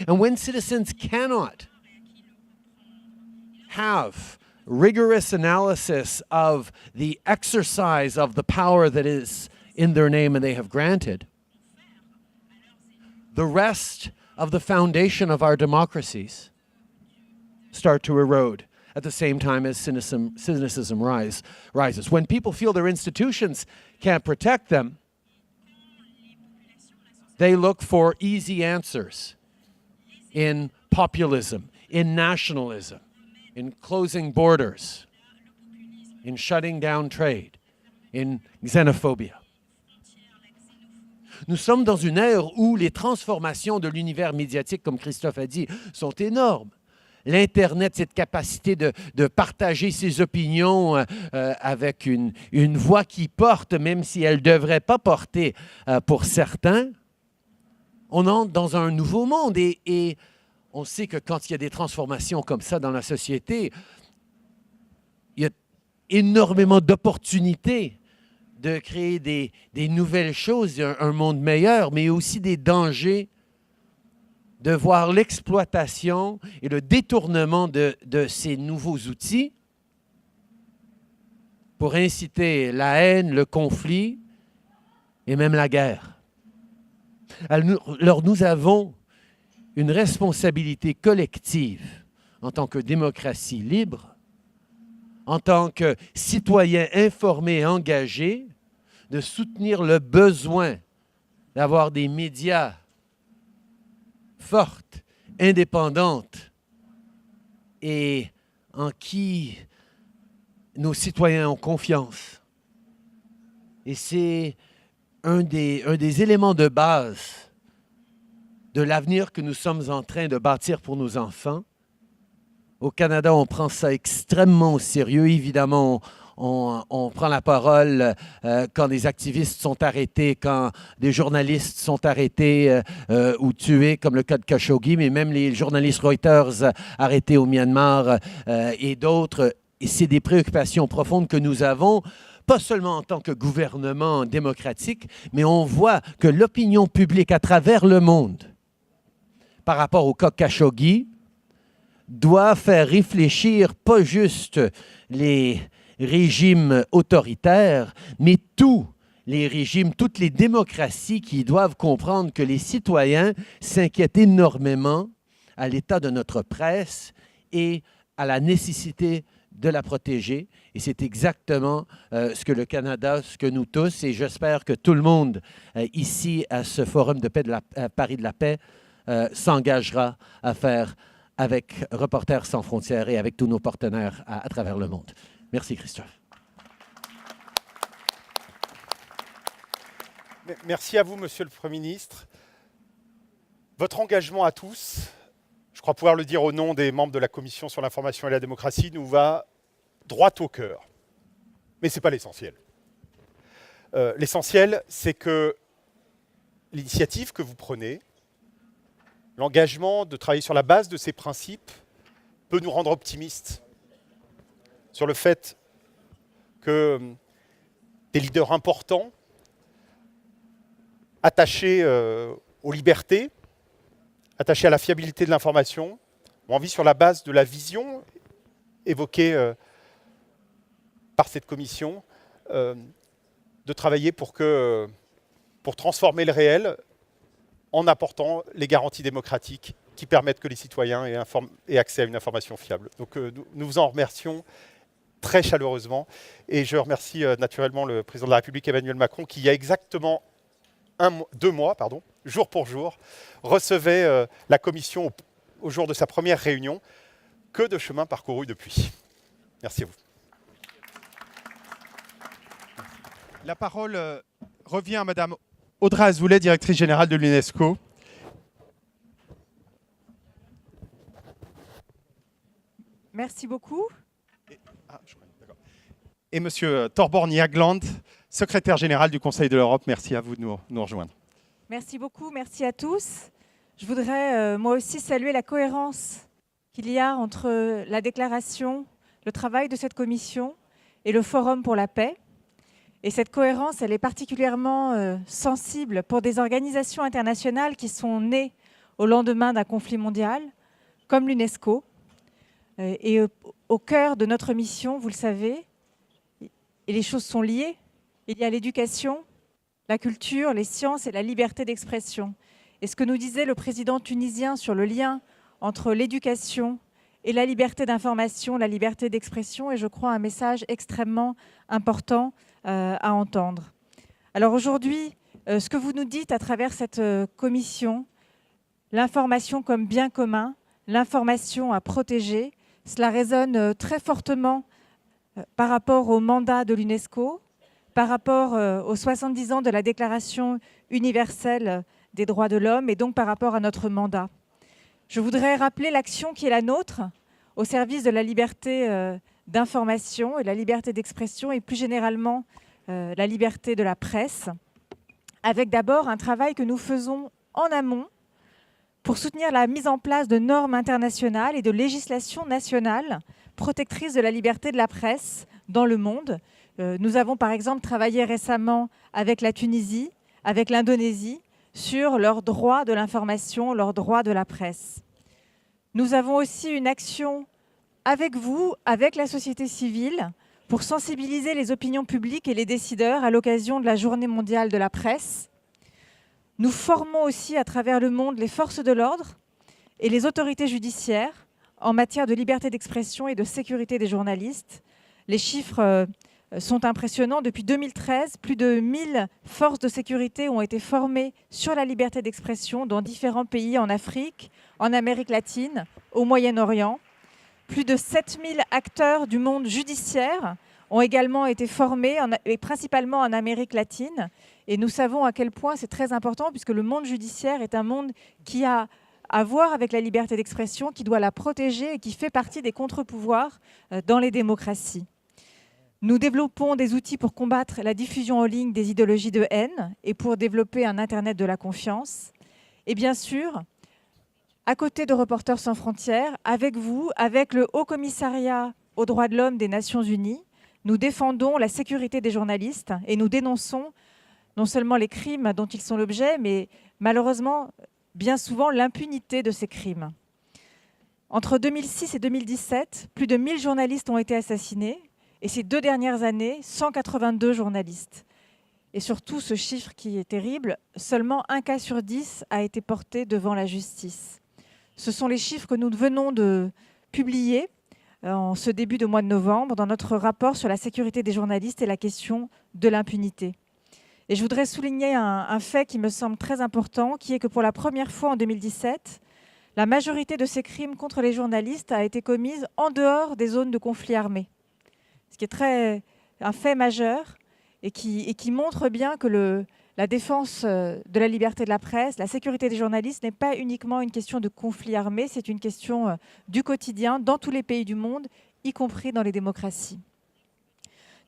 And when citizens cannot have rigorous analysis of the exercise of the power that is in their name and they have granted, the rest of the foundation of our democracies start to erode at the same time as cynicism rises. When people feel their institutions can't protect them, they look for easy answers in populism, in nationalism, in closing borders, in shutting down trade, in xenophobia. Nous sommes dans une ère où les transformations de l'univers médiatique, comme Christophe a dit, sont énormes. L'Internet, cette capacité de partager ses opinions avec une voix qui porte, même si elle ne devrait pas porter pour certains, on entre dans un nouveau monde et on sait que quand il y a des transformations comme ça dans la société, il y a énormément d'opportunités de créer des nouvelles choses, un monde meilleur, mais aussi des dangers de voir l'exploitation et le détournement de ces nouveaux outils pour inciter la haine, le conflit et même la guerre. Alors nous avons une responsabilité collective en tant que démocratie libre, en tant que citoyens informés et engagés, de soutenir le besoin d'avoir des médias fortes, indépendantes et en qui nos citoyens ont confiance. Et c'est un des éléments de base de l'avenir que nous sommes en train de bâtir pour nos enfants. Au Canada, on prend ça extrêmement au sérieux. Évidemment, on prend la parole quand des activistes sont arrêtés, quand des journalistes sont arrêtés ou tués, comme le cas de Khashoggi, mais même les journalistes Reuters arrêtés au Myanmar et d'autres. Et c'est des préoccupations profondes que nous avons, pas seulement en tant que gouvernement démocratique, mais on voit que l'opinion publique à travers le monde, par rapport au cas Khashoggi, doit faire réfléchir pas juste les régimes autoritaires, mais tous les régimes, toutes les démocraties qui doivent comprendre que les citoyens s'inquiètent énormément à l'état de notre presse et à la nécessité de la protéger. Et c'est exactement ce que le Canada, ce que nous tous, et j'espère que tout le monde ici à ce Forum de paix de Paris de la paix s'engagera à faire avec Reporters sans frontières et avec tous nos partenaires à travers le monde. Merci Christophe. Merci à vous, Monsieur le Premier ministre. Votre engagement à tous, je crois pouvoir le dire au nom des membres de la Commission sur l'information et la démocratie, nous va droit au cœur. Mais ce n'est pas l'essentiel. L'essentiel, c'est que l'initiative que vous prenez, l'engagement de travailler sur la base de ces principes peut nous rendre optimistes sur le fait que des leaders importants, attachés aux libertés, attachés à la fiabilité de l'information, ont envie, sur la base de la vision évoquée par cette commission, de travailler pour transformer le réel en apportant les garanties démocratiques qui permettent que les citoyens aient accès à une information fiable. Donc nous vous en remercions très chaleureusement. Et je remercie naturellement le président de la République, Emmanuel Macron, qui il y a exactement 2 mois, jour pour jour, recevait la commission au jour de sa première réunion. Que de chemin parcouru depuis. Merci à vous. La parole revient à Madame Audrey Azoulay, directrice générale de l'UNESCO. Merci beaucoup. Et Monsieur Thorbjørn Jagland, secrétaire général du Conseil de l'Europe, merci à vous de nous rejoindre. Merci beaucoup, merci à tous. Je voudrais moi aussi saluer la cohérence qu'il y a entre la déclaration, le travail de cette commission et le Forum pour la paix. Et cette cohérence, elle est particulièrement sensible pour des organisations internationales qui sont nées au lendemain d'un conflit mondial, comme l'UNESCO. Et au cœur de notre mission, vous le savez, et les choses sont liées, il y a l'éducation, la culture, les sciences et la liberté d'expression. Et ce que nous disait le président tunisien sur le lien entre l'éducation et la liberté d'information, la liberté d'expression, est, je crois, un message extrêmement important à entendre. Alors aujourd'hui, ce que vous nous dites à travers cette commission, l'information comme bien commun, l'information à protéger, cela résonne très fortement par rapport au mandat de l'UNESCO, par rapport aux 70 ans de la Déclaration universelle des droits de l'homme et donc par rapport à notre mandat. Je voudrais rappeler l'action qui est la nôtre au service de la liberté d'information et la liberté d'expression et plus généralement la liberté de la presse, avec d'abord un travail que nous faisons en amont pour soutenir la mise en place de normes internationales et de législation nationale protectrices de la liberté de la presse dans le monde. Nous avons par exemple travaillé récemment avec la Tunisie, avec l'Indonésie, sur leurs droits de l'information, leurs droits de la presse. Nous avons aussi une action avec vous, avec la société civile, pour sensibiliser les opinions publiques et les décideurs à l'occasion de la Journée mondiale de la presse. Nous formons aussi à travers le monde les forces de l'ordre et les autorités judiciaires en matière de liberté d'expression et de sécurité des journalistes. Les chiffres sont impressionnants. Depuis 2013, plus de 1000 forces de sécurité ont été formées sur la liberté d'expression dans différents pays en Afrique, en Amérique latine, au Moyen-Orient. Plus de 7000 acteurs du monde judiciaire ont également été formés, et principalement en Amérique latine. Et nous savons à quel point c'est très important, puisque le monde judiciaire est un monde qui a à voir avec la liberté d'expression, qui doit la protéger et qui fait partie des contre-pouvoirs dans les démocraties. Nous développons des outils pour combattre la diffusion en ligne des idéologies de haine et pour développer un Internet de la confiance. Et bien sûr, à côté de Reporters sans frontières, avec vous, avec le Haut Commissariat aux droits de l'homme des Nations Unies, nous défendons la sécurité des journalistes et nous dénonçons non seulement les crimes dont ils sont l'objet, mais malheureusement, bien souvent, l'impunité de ces crimes. Entre 2006 et 2017, plus de 1000 journalistes ont été assassinés, et ces 2 dernières années, 182 journalistes. Et surtout, ce chiffre qui est terrible, seulement 1 cas sur 10 a été porté devant la justice. Ce sont les chiffres que nous venons de publier en ce début de mois de novembre dans notre rapport sur la sécurité des journalistes et la question de l'impunité. Et je voudrais souligner un fait qui me semble très important, qui est que pour la première fois en 2017, la majorité de ces crimes contre les journalistes a été commise en dehors des zones de conflit armé. Ce qui est un fait majeur et qui montre bien que la défense de la liberté de la presse, la sécurité des journalistes n'est pas uniquement une question de conflit armé, c'est une question du quotidien dans tous les pays du monde, y compris dans les démocraties.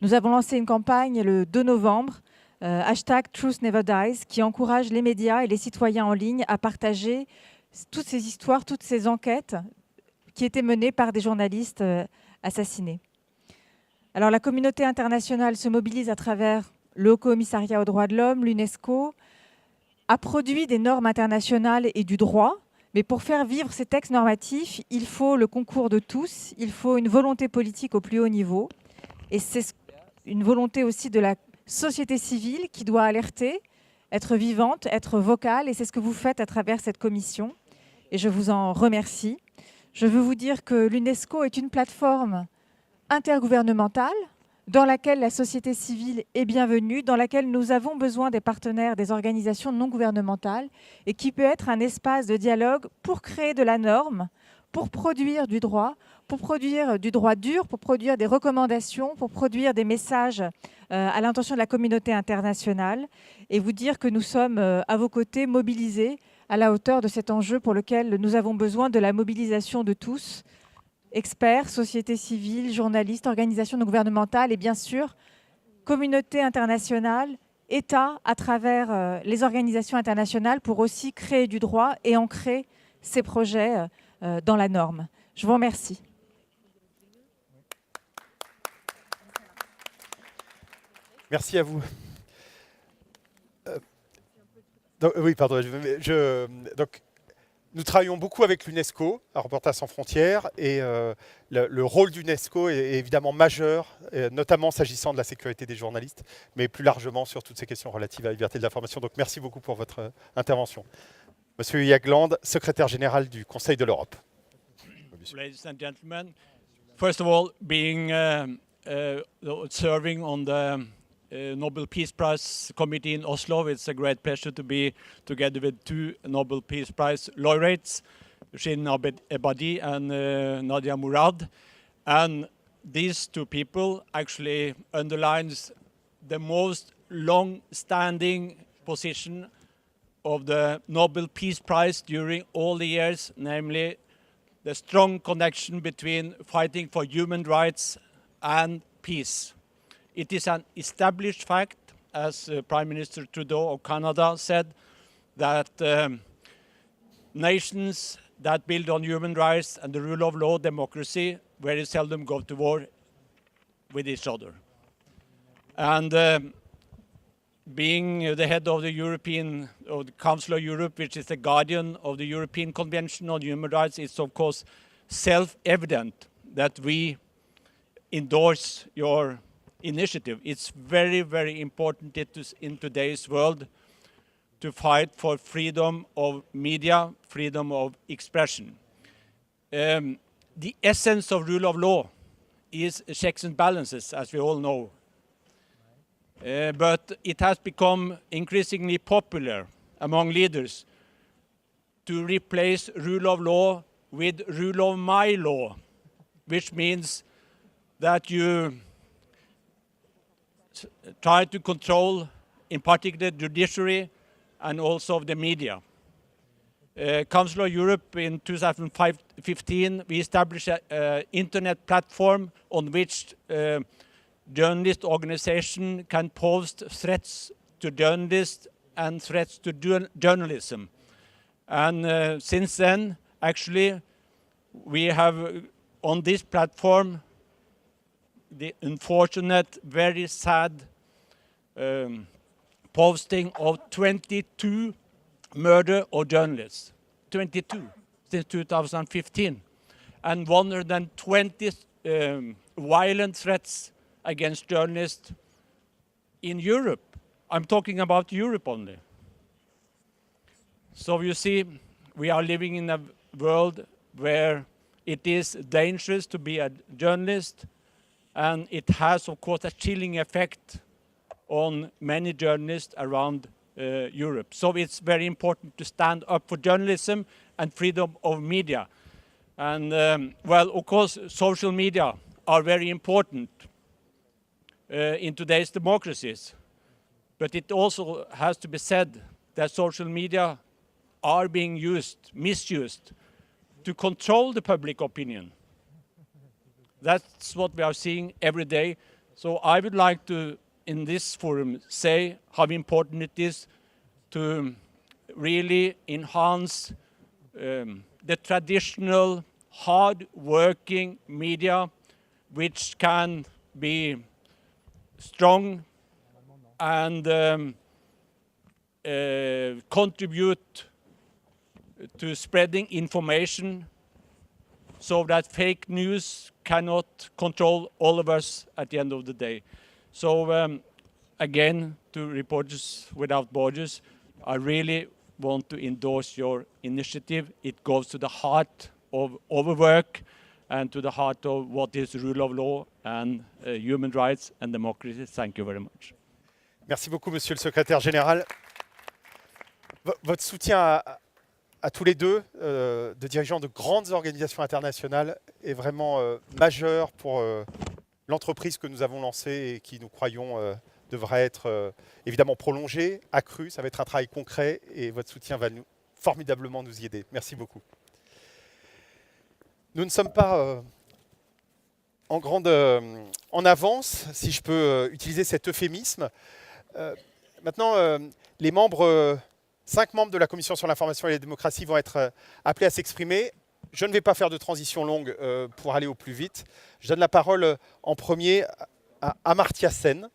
Nous avons lancé une campagne le 2 novembre, #TruthNeverDies, qui encourage les médias et les citoyens en ligne à partager toutes ces histoires, toutes ces enquêtes qui étaient menées par des journalistes assassinés. Alors la communauté internationale se mobilise à travers le Haut Commissariat aux droits de l'homme, l'UNESCO, a produit des normes internationales et du droit, mais pour faire vivre ces textes normatifs, il faut le concours de tous, il faut une volonté politique au plus haut niveau, et c'est une volonté aussi de la société civile qui doit alerter, être vivante, être vocale, et c'est ce que vous faites à travers cette commission, et je vous en remercie. Je veux vous dire que l'UNESCO est une plateforme intergouvernementale dans laquelle la société civile est bienvenue, dans laquelle nous avons besoin des partenaires, des organisations non gouvernementales, et qui peut être un espace de dialogue pour créer de la norme, pour produire du droit dur, pour produire des recommandations, pour produire des messages à l'intention de la communauté internationale, et vous dire que nous sommes à vos côtés, mobilisés à la hauteur de cet enjeu pour lequel nous avons besoin de la mobilisation de tous, experts, société civile, journalistes, organisations non gouvernementales et bien sûr, communauté internationale, États à travers les organisations internationales pour aussi créer du droit et ancrer ces projets dans la norme. Je vous remercie. Merci à vous. Oui, pardon. Donc, nous travaillons beaucoup avec l'UNESCO, à Reporters sans frontières, et le rôle d'UNESCO est évidemment majeur, notamment s'agissant de la sécurité des journalistes, mais plus largement sur toutes ces questions relatives à la liberté de l'information. Donc merci beaucoup pour votre intervention. Monsieur Jagland, secrétaire général du Conseil de l'Europe. Ladies and gentlemen, first of all, being serving on the Nobel Peace Prize Committee in Oslo, it's a great pleasure to be together with two Nobel Peace Prize laureates, Shirin Ebadi and Nadia Murad. And these two people actually underlines the most long-standing position of the Nobel Peace Prize during all the years, namely the strong connection between fighting for human rights and peace. It is an established fact, as Prime Minister Trudeau of Canada said, that nations that build on human rights and the rule of law, democracy, very seldom go to war with each other. And being the head of the of the Council of Europe, which is the guardian of the European Convention on Human Rights, it's of course self-evident that we endorse your initiative. It's very, very important in today's world to fight for freedom of media, freedom of expression. The essence of rule of law is checks and balances, as we all know. But it has become increasingly popular among leaders to replace rule of law with rule of my law, which means that you try to control, in particular, the judiciary and also the media. Council of Europe in 2015, we established an internet platform on which journalist organization can post threats to journalists and threats to journalism. And since then, actually, we have on this platform the unfortunate, very sad posting of 22 murder of journalists. 22 since 2015. And 120 violent threats against journalists in Europe. I'm talking about Europe only. So you see, we are living in a world where it is dangerous to be a journalist, and it has, of course, a chilling effect on many journalists around Europe. So it's very important to stand up for journalism and freedom of media. And, well, of course, social media are very important in today's democracies. But it also has to be said that social media are being misused to control the public opinion. That's what we are seeing every day. So I would like to, in this forum, say how important it is to really enhance the traditional, hard-working media, which can be strong and contribute to spreading information so that fake news cannot control all of us at the end of the day. So again, to Reporters Without Borders, I really want to endorse your initiative. It goes to the heart of overwork and to the heart of what is rule of law and human rights and democracy. Thank you very much. Merci beaucoup, Monsieur le Secrétaire Général. Votre soutien à tous les deux, de dirigeants de grandes organisations internationales, est vraiment majeur pour l'entreprise que nous avons lancée et qui, nous croyons, devrait être évidemment prolongée, accrue. Ça va être un travail concret et votre soutien va formidablement nous y aider. Merci beaucoup. Nous ne sommes pas en avance, si je peux utiliser cet euphémisme. Maintenant, les membres, 5 membres de la Commission sur l'information et la démocratie vont être appelés à s'exprimer. Je ne vais pas faire de transition longue pour aller au plus vite. Je donne la parole en premier à Amartya Sen,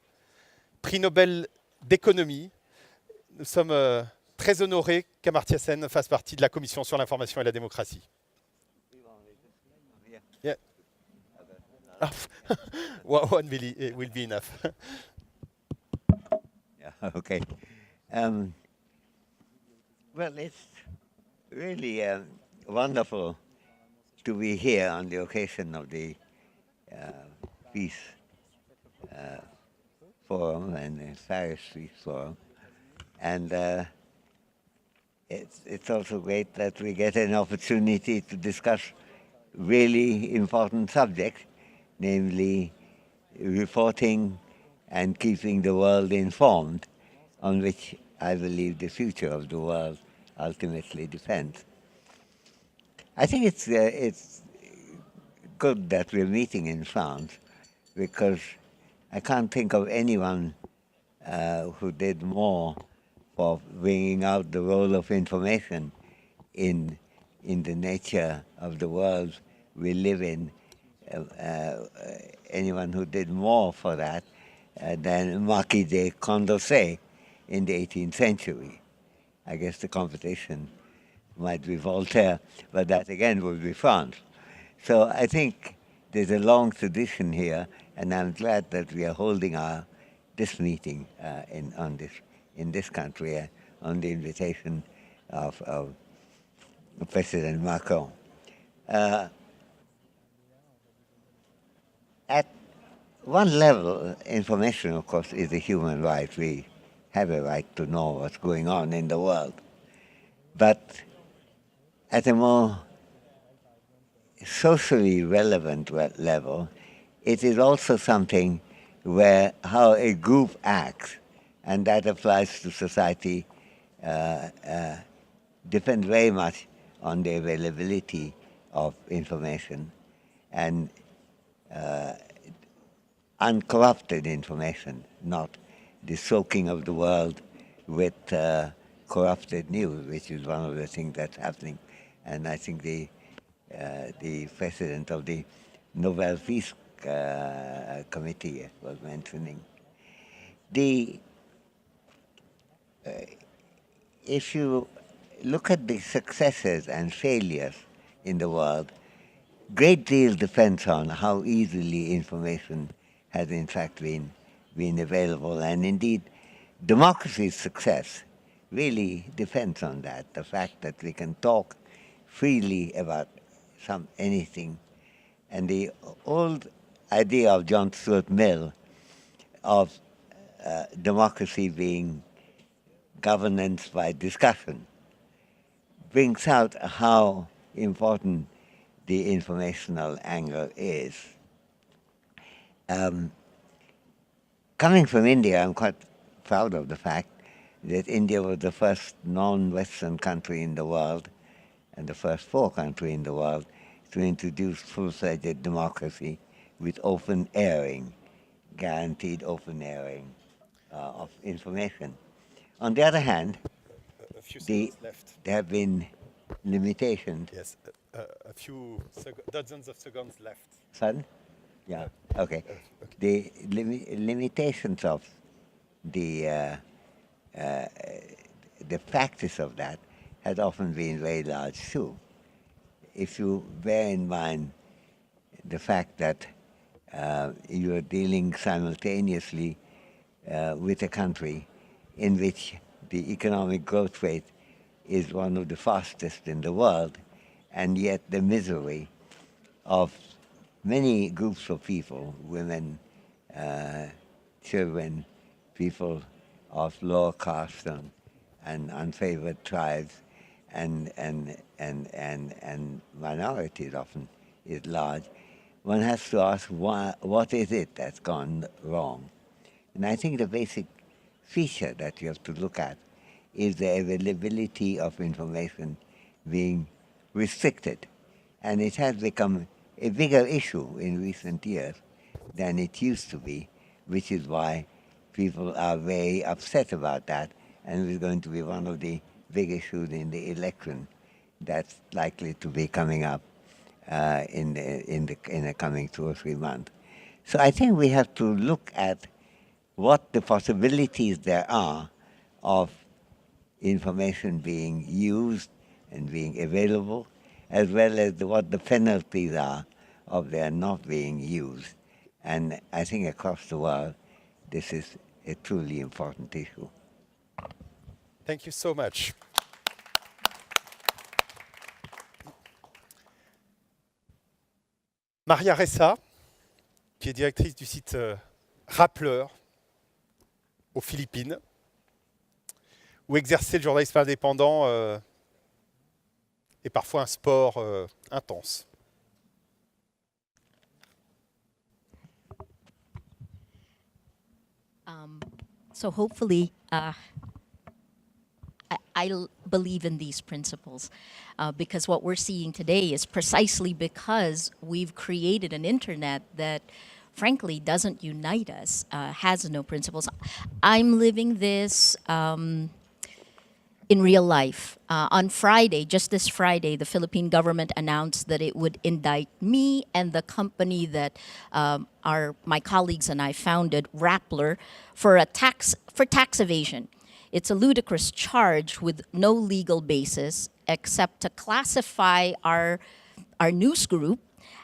prix Nobel d'économie. Nous sommes très honorés qu'Amartya Sen fasse partie de la Commission sur l'information et la démocratie. Yeah. One will be enough. Yeah, okay. Well, it's really wonderful to be here on the occasion of the Peace Forum and the Paris Peace Forum. And it's also great that we get an opportunity to discuss really important subjects, namely reporting and keeping the world informed, on which I believe the future of the world ultimately depends. I think it's good that we're meeting in France, because I can't think of anyone who did more for bringing out the role of information in the nature of the world we live in, anyone who did more for that than Marquis de Condorcet in the 18th century. I guess the competition might be Voltaire, but that again would be France. So I think there's a long tradition here, and I'm glad that we are holding this meeting in this country on the invitation of President Macron. At one level, information, of course, is a human right. We have a right to know what's going on in the world. But at a more socially relevant level, it is also something where how a group acts, and that applies to society, depends very much on the availability of information and uncorrupted information, not the soaking of the world with corrupted news, which is one of the things that's happening. And I think the president of the Nobel Peace Committee was mentioning. If you look at the successes and failures in the world, great deal depends on how easily information has in fact been available. And indeed, democracy's success really depends on that, the fact that we can talk freely about anything. And the old idea of John Stuart Mill of democracy being governance by discussion brings out how important the informational angle is. Coming from India, I'm quite proud of the fact that India was the first non-Western country in the world, and the first poor country in the world, to introduce full-fledged democracy with open airing, guaranteed open airing of information. On the other hand, there have been limitations. Yes, a few dozens of seconds left. Son? Yeah, okay. The limitations of the practice of that has often been very large too. If you bear in mind the fact that you are dealing simultaneously with a country in which the economic growth rate is one of the fastest in the world, and yet the misery of many groups of people, women, children, people of lower caste and unfavored tribes, and minorities often is large. One has to ask, what is it that's gone wrong? And I think the basic feature that you have to look at is the availability of information being restricted. And it has become a bigger issue in recent years than it used to be, which is why people are very upset about that, and it's going to be one of the big issues in the election that's likely to be coming up in the coming 2 or 3 months. So I think we have to look at what the possibilities there are of information being used and being available, as well as what the penalties are of their not being used. And I think across the world, this is a truly important issue. Thank you so much. Maria Ressa, qui est directrice du site Rappler aux Philippines, où exercer le journalisme indépendant est parfois un sport intense. So hopefully, I believe in these principles because what we're seeing today is precisely because we've created an internet that frankly doesn't unite us, has no principles. I'm living this in real life. On Friday, just this Friday, the Philippine government announced that it would indict me and the company that my colleagues and I founded, Rappler, for tax evasion. It's a ludicrous charge with no legal basis except to classify our news group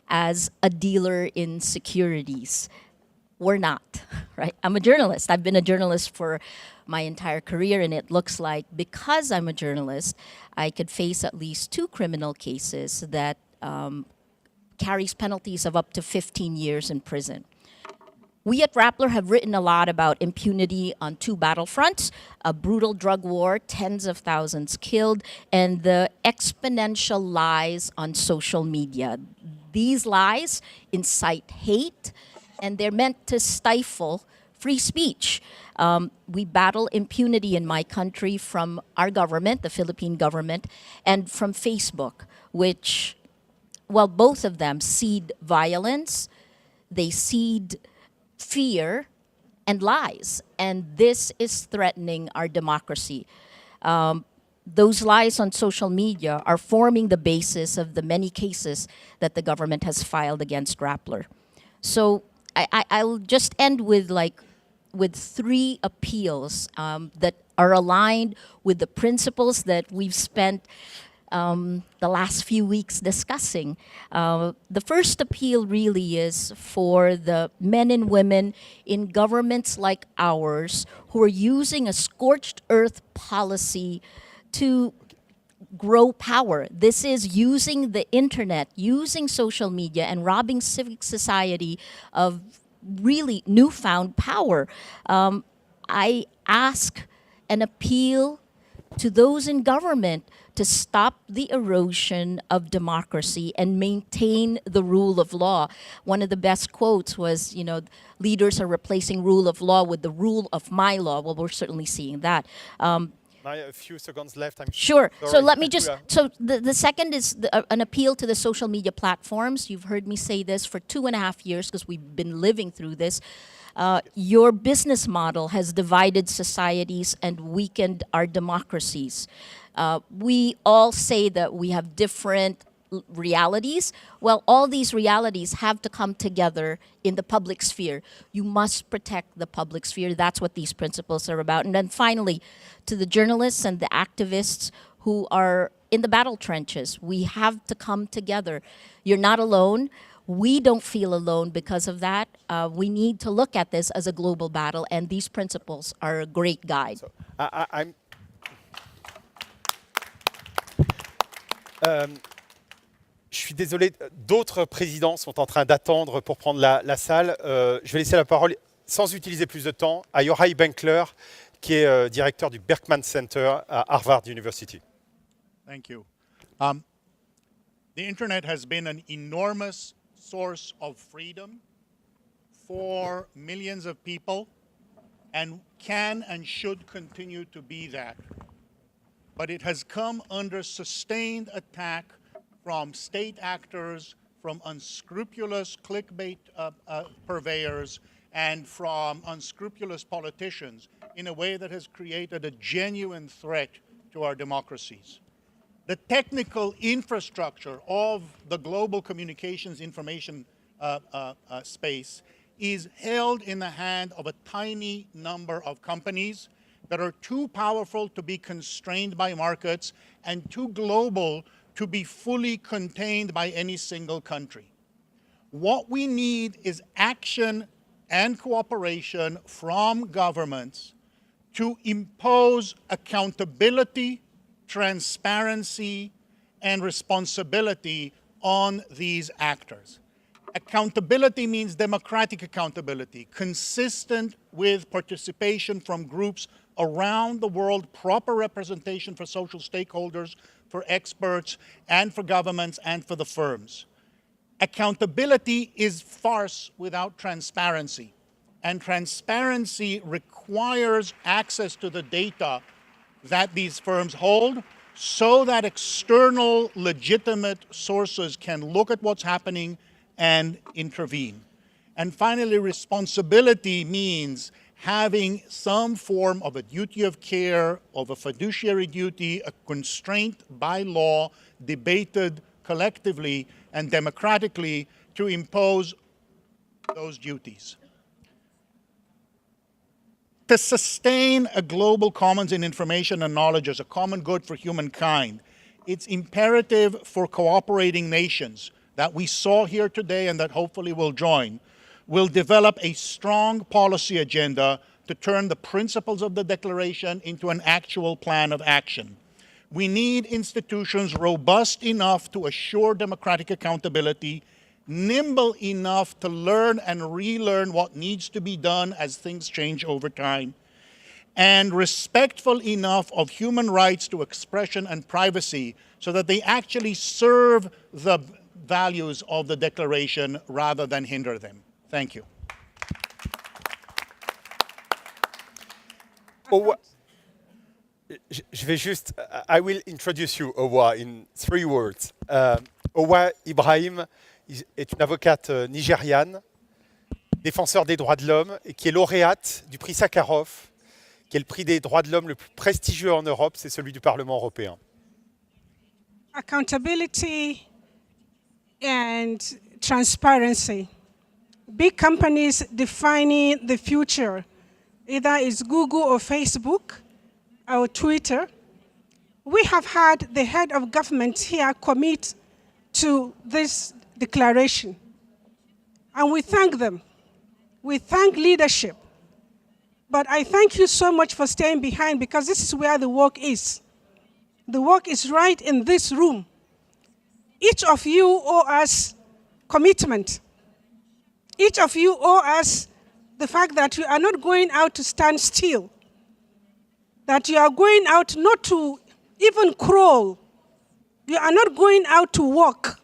as a dealer in securities. We're not, right? I'm a journalist. I've been a journalist for my entire career, and it looks like because I'm a journalist, I could face at least 2 criminal cases that carries penalties of up to 15 years in prison. We at Rappler have written a lot about impunity on 2 battlefronts, a brutal drug war, tens of thousands killed, and the exponential lies on social media. These lies incite hate, and they're meant to stifle free speech. We battle impunity in my country from our government, the Philippine government, and from Facebook, which, well, both of them seed violence, they seed fear and lies, and this is threatening our democracy. Those lies on social media are forming the basis of the many cases that the government has filed against Rappler. So I'll just end with 3 appeals that are aligned with the principles that we've spent the last few weeks discussing. The first appeal really is for the men and women in governments like ours who are using a scorched earth policy to grow power. This is using the internet, using social media, and robbing civic society of really newfound power. I ask and appeal to those in government to stop the erosion of democracy and maintain the rule of law. One of the best quotes was, leaders are replacing rule of law with the rule of my law. Well, we're certainly seeing that. Maria, a few seconds left. Sure. Sorry. So let me just, so the second is an appeal to the social media platforms. You've heard me say this for 2.5 years because we've been living through this. Your business model has divided societies and weakened our democracies. We all say that we have different realities. Well, all these realities have to come together in the public sphere. You must protect the public sphere. That's what these principles are about. And then finally, to the journalists and the activists who are in the battle trenches, we have to come together. You're not alone. We don't feel alone because of that. We need to look at this as a global battle, and these principles are a great guide. So, je suis désolé, d'autres présidents sont en train d'attendre pour prendre la salle. Je vais laisser la parole, sans utiliser plus de temps, à Yochai Benkler, qui est directeur du Berkman Center à Harvard University. Thank you. The internet has been an enormous source of freedom for millions of people and can and should continue to be that. But it has come under sustained attack from state actors, from unscrupulous clickbait purveyors and from unscrupulous politicians in a way that has created a genuine threat to our democracies. The technical infrastructure of the global communications information space is held in the hand of a tiny number of companies that are too powerful to be constrained by markets and too global to be fully contained by any single country. What we need is action and cooperation from governments to impose accountability, transparency, and responsibility on these actors. Accountability means democratic accountability, consistent with participation from groups around the world, proper representation for social stakeholders, for experts, and for governments, and for the firms. Accountability is farce without transparency, and transparency requires access to the data that these firms hold so that external legitimate sources can look at what's happening and intervene. And finally, responsibility means having some form of a duty of care, of a fiduciary duty, a constraint by law, debated collectively and democratically to impose those duties. To sustain a global commons in information and knowledge as a common good for humankind, it's imperative for cooperating nations that we saw here today and that hopefully will join, will develop a strong policy agenda to turn the principles of the Declaration into an actual plan of action. We need institutions robust enough to assure democratic accountability, nimble enough to learn and relearn what needs to be done as things change over time, and respectful enough of human rights to expression and privacy so that they actually serve the values of the Declaration rather than hinder them. Thank you. I will introduce you, Owa, in 3 words. Owa Ibrahim est une avocate nigériane, défenseur des droits de l'homme et qui est lauréate du prix Sakharov, qui est le prix des droits de l'homme le plus prestigieux en Europe, c'est celui du Parlement européen. Accountability and transparency. Big companies defining the future, either it's Google or Facebook or Twitter. We have had the head of government here commit to this declaration, and we thank them. We thank leadership. But I thank you so much for staying behind, because this is where the work is. The work is right in this room. Each of you owe us commitment. Each of you owe us the fact that you are not going out to stand still, that you are going out not to even crawl. You are not going out to walk.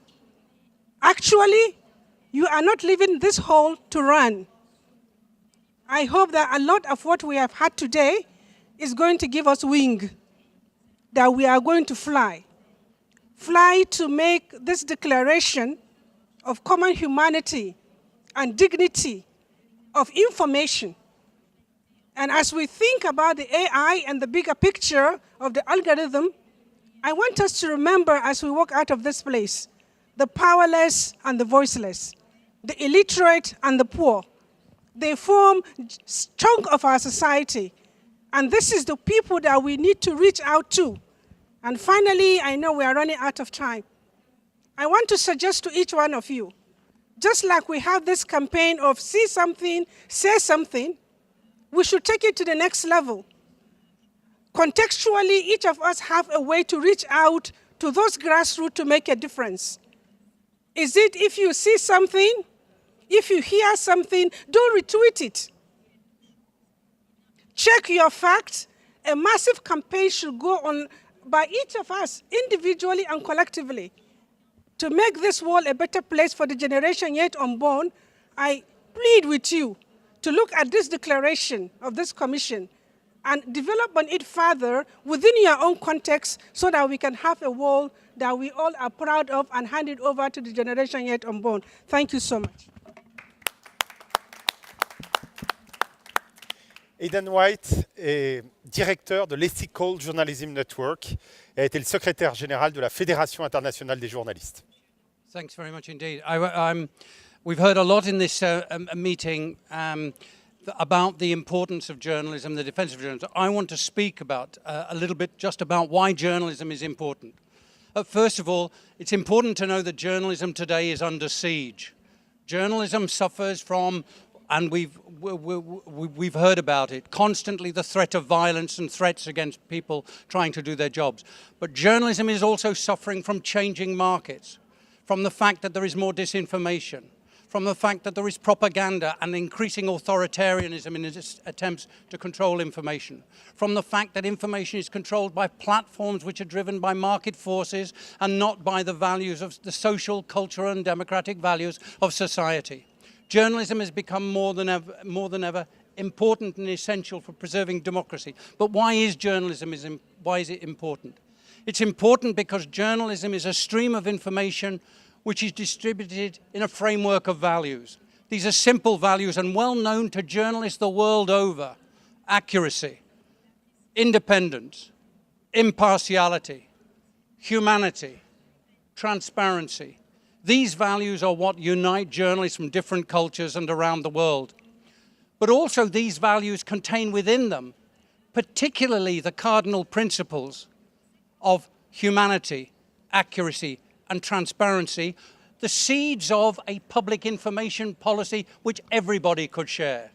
Actually, you are not leaving this hall to run. I hope that a lot of what we have had today is going to give us wing, that we are going to fly. Fly to make this declaration of common humanity and dignity of information. And as we think about the AI and the bigger picture of the algorithm, I want us to remember as we walk out of this place, the powerless and the voiceless, the illiterate and the poor. They form a chunk of our society. And this is the people that we need to reach out to. And finally, I know we are running out of time. I want to suggest to each one of you, just like we have this campaign of see something, say something, we should take it to the next level. Contextually, each of us have a way to reach out to those grassroots to make a difference. Is it if you see something, if you hear something, don't retweet it. Check your facts. A massive campaign should go on by each of us, individually and collectively. To make this world a better place for the generation yet unborn, I plead with you to look at this declaration of this commission and develop on it further within your own context so that we can have a world that we all are proud of and hand it over to the generation yet unborn. Thank you so much. Aidan White est directeur de l'Ethical Journalism Network et a été le secrétaire général de la Fédération internationale des journalistes. Thanks very much indeed. We've heard a lot in this meeting about the importance of journalism, the defense of journalism. I want to speak about a little bit just about why journalism is important. First of all, it's important to know that journalism today is under siege. Journalism suffers from, and we've heard about it, constantly the threat of violence and threats against people trying to do their jobs. But journalism is also suffering from changing markets, from the fact that there is more disinformation, from the fact that there is propaganda and increasing authoritarianism in its attempts to control information, from the fact that information is controlled by platforms which are driven by market forces and not by the values of the social, cultural and democratic values of society. Journalism has become more than ever important and essential for preserving democracy. But why is journalism important? It's important because journalism is a stream of information which is distributed in a framework of values. These are simple values and well known to journalists the world over. Accuracy, independence, impartiality, humanity, transparency. These values are what unite journalists from different cultures and around the world. But also these values contain within them particularly the cardinal principles of humanity, accuracy, and transparency, the seeds of a public information policy which everybody could share.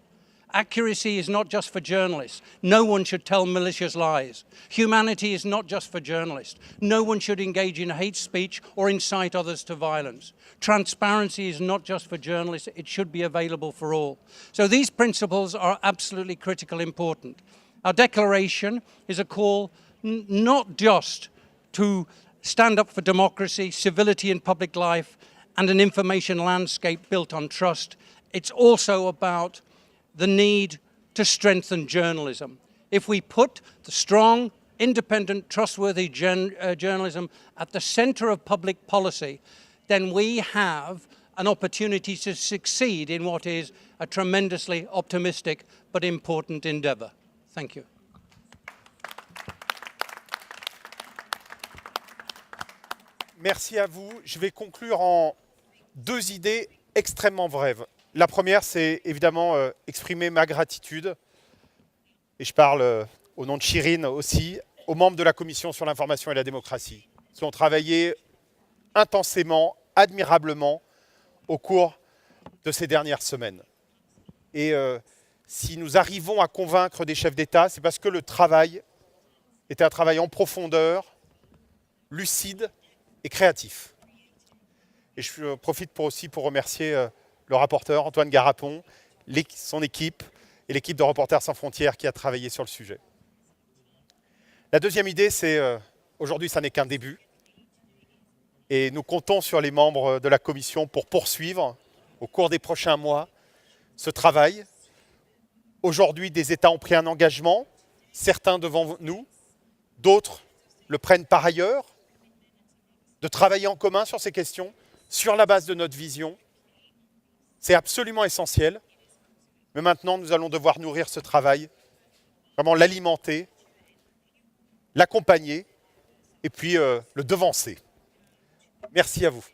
Accuracy is not just for journalists. No one should tell malicious lies. Humanity is not just for journalists. No one should engage in hate speech or incite others to violence. Transparency is not just for journalists. It should be available for all. So these principles are absolutely critical important. Our declaration is a call not just to stand up for democracy, civility in public life, and an information landscape built on trust. It's also about the need to strengthen journalism. If we put the strong, independent, trustworthy journalism at the center of public policy, then we have an opportunity to succeed in what is a tremendously optimistic but important endeavor. Thank you. Merci à vous. Je vais conclure en 2 idées extrêmement brèves. La première, c'est évidemment exprimer ma gratitude, et je parle au nom de Chirine aussi, aux membres de la Commission sur l'information et la démocratie, qui ont travaillé intensément, admirablement, au cours de ces dernières semaines. Et si nous arrivons à convaincre des chefs d'État, c'est parce que le travail était un travail en profondeur, lucide, et créatif. Et je profite aussi pour remercier le rapporteur Antoine Garapon, son équipe et l'équipe de Reporters sans frontières qui a travaillé sur le sujet. La deuxième idée, c'est aujourd'hui, ça n'est qu'un début. Et nous comptons sur les membres de la Commission pour poursuivre au cours des prochains mois ce travail. Aujourd'hui, des États ont pris un engagement, certains devant nous, d'autres le prennent par ailleurs, de travailler en commun sur ces questions, sur la base de notre vision. C'est absolument essentiel. Mais maintenant, nous allons devoir nourrir ce travail, vraiment l'alimenter, l'accompagner et puis le devancer. Merci à vous.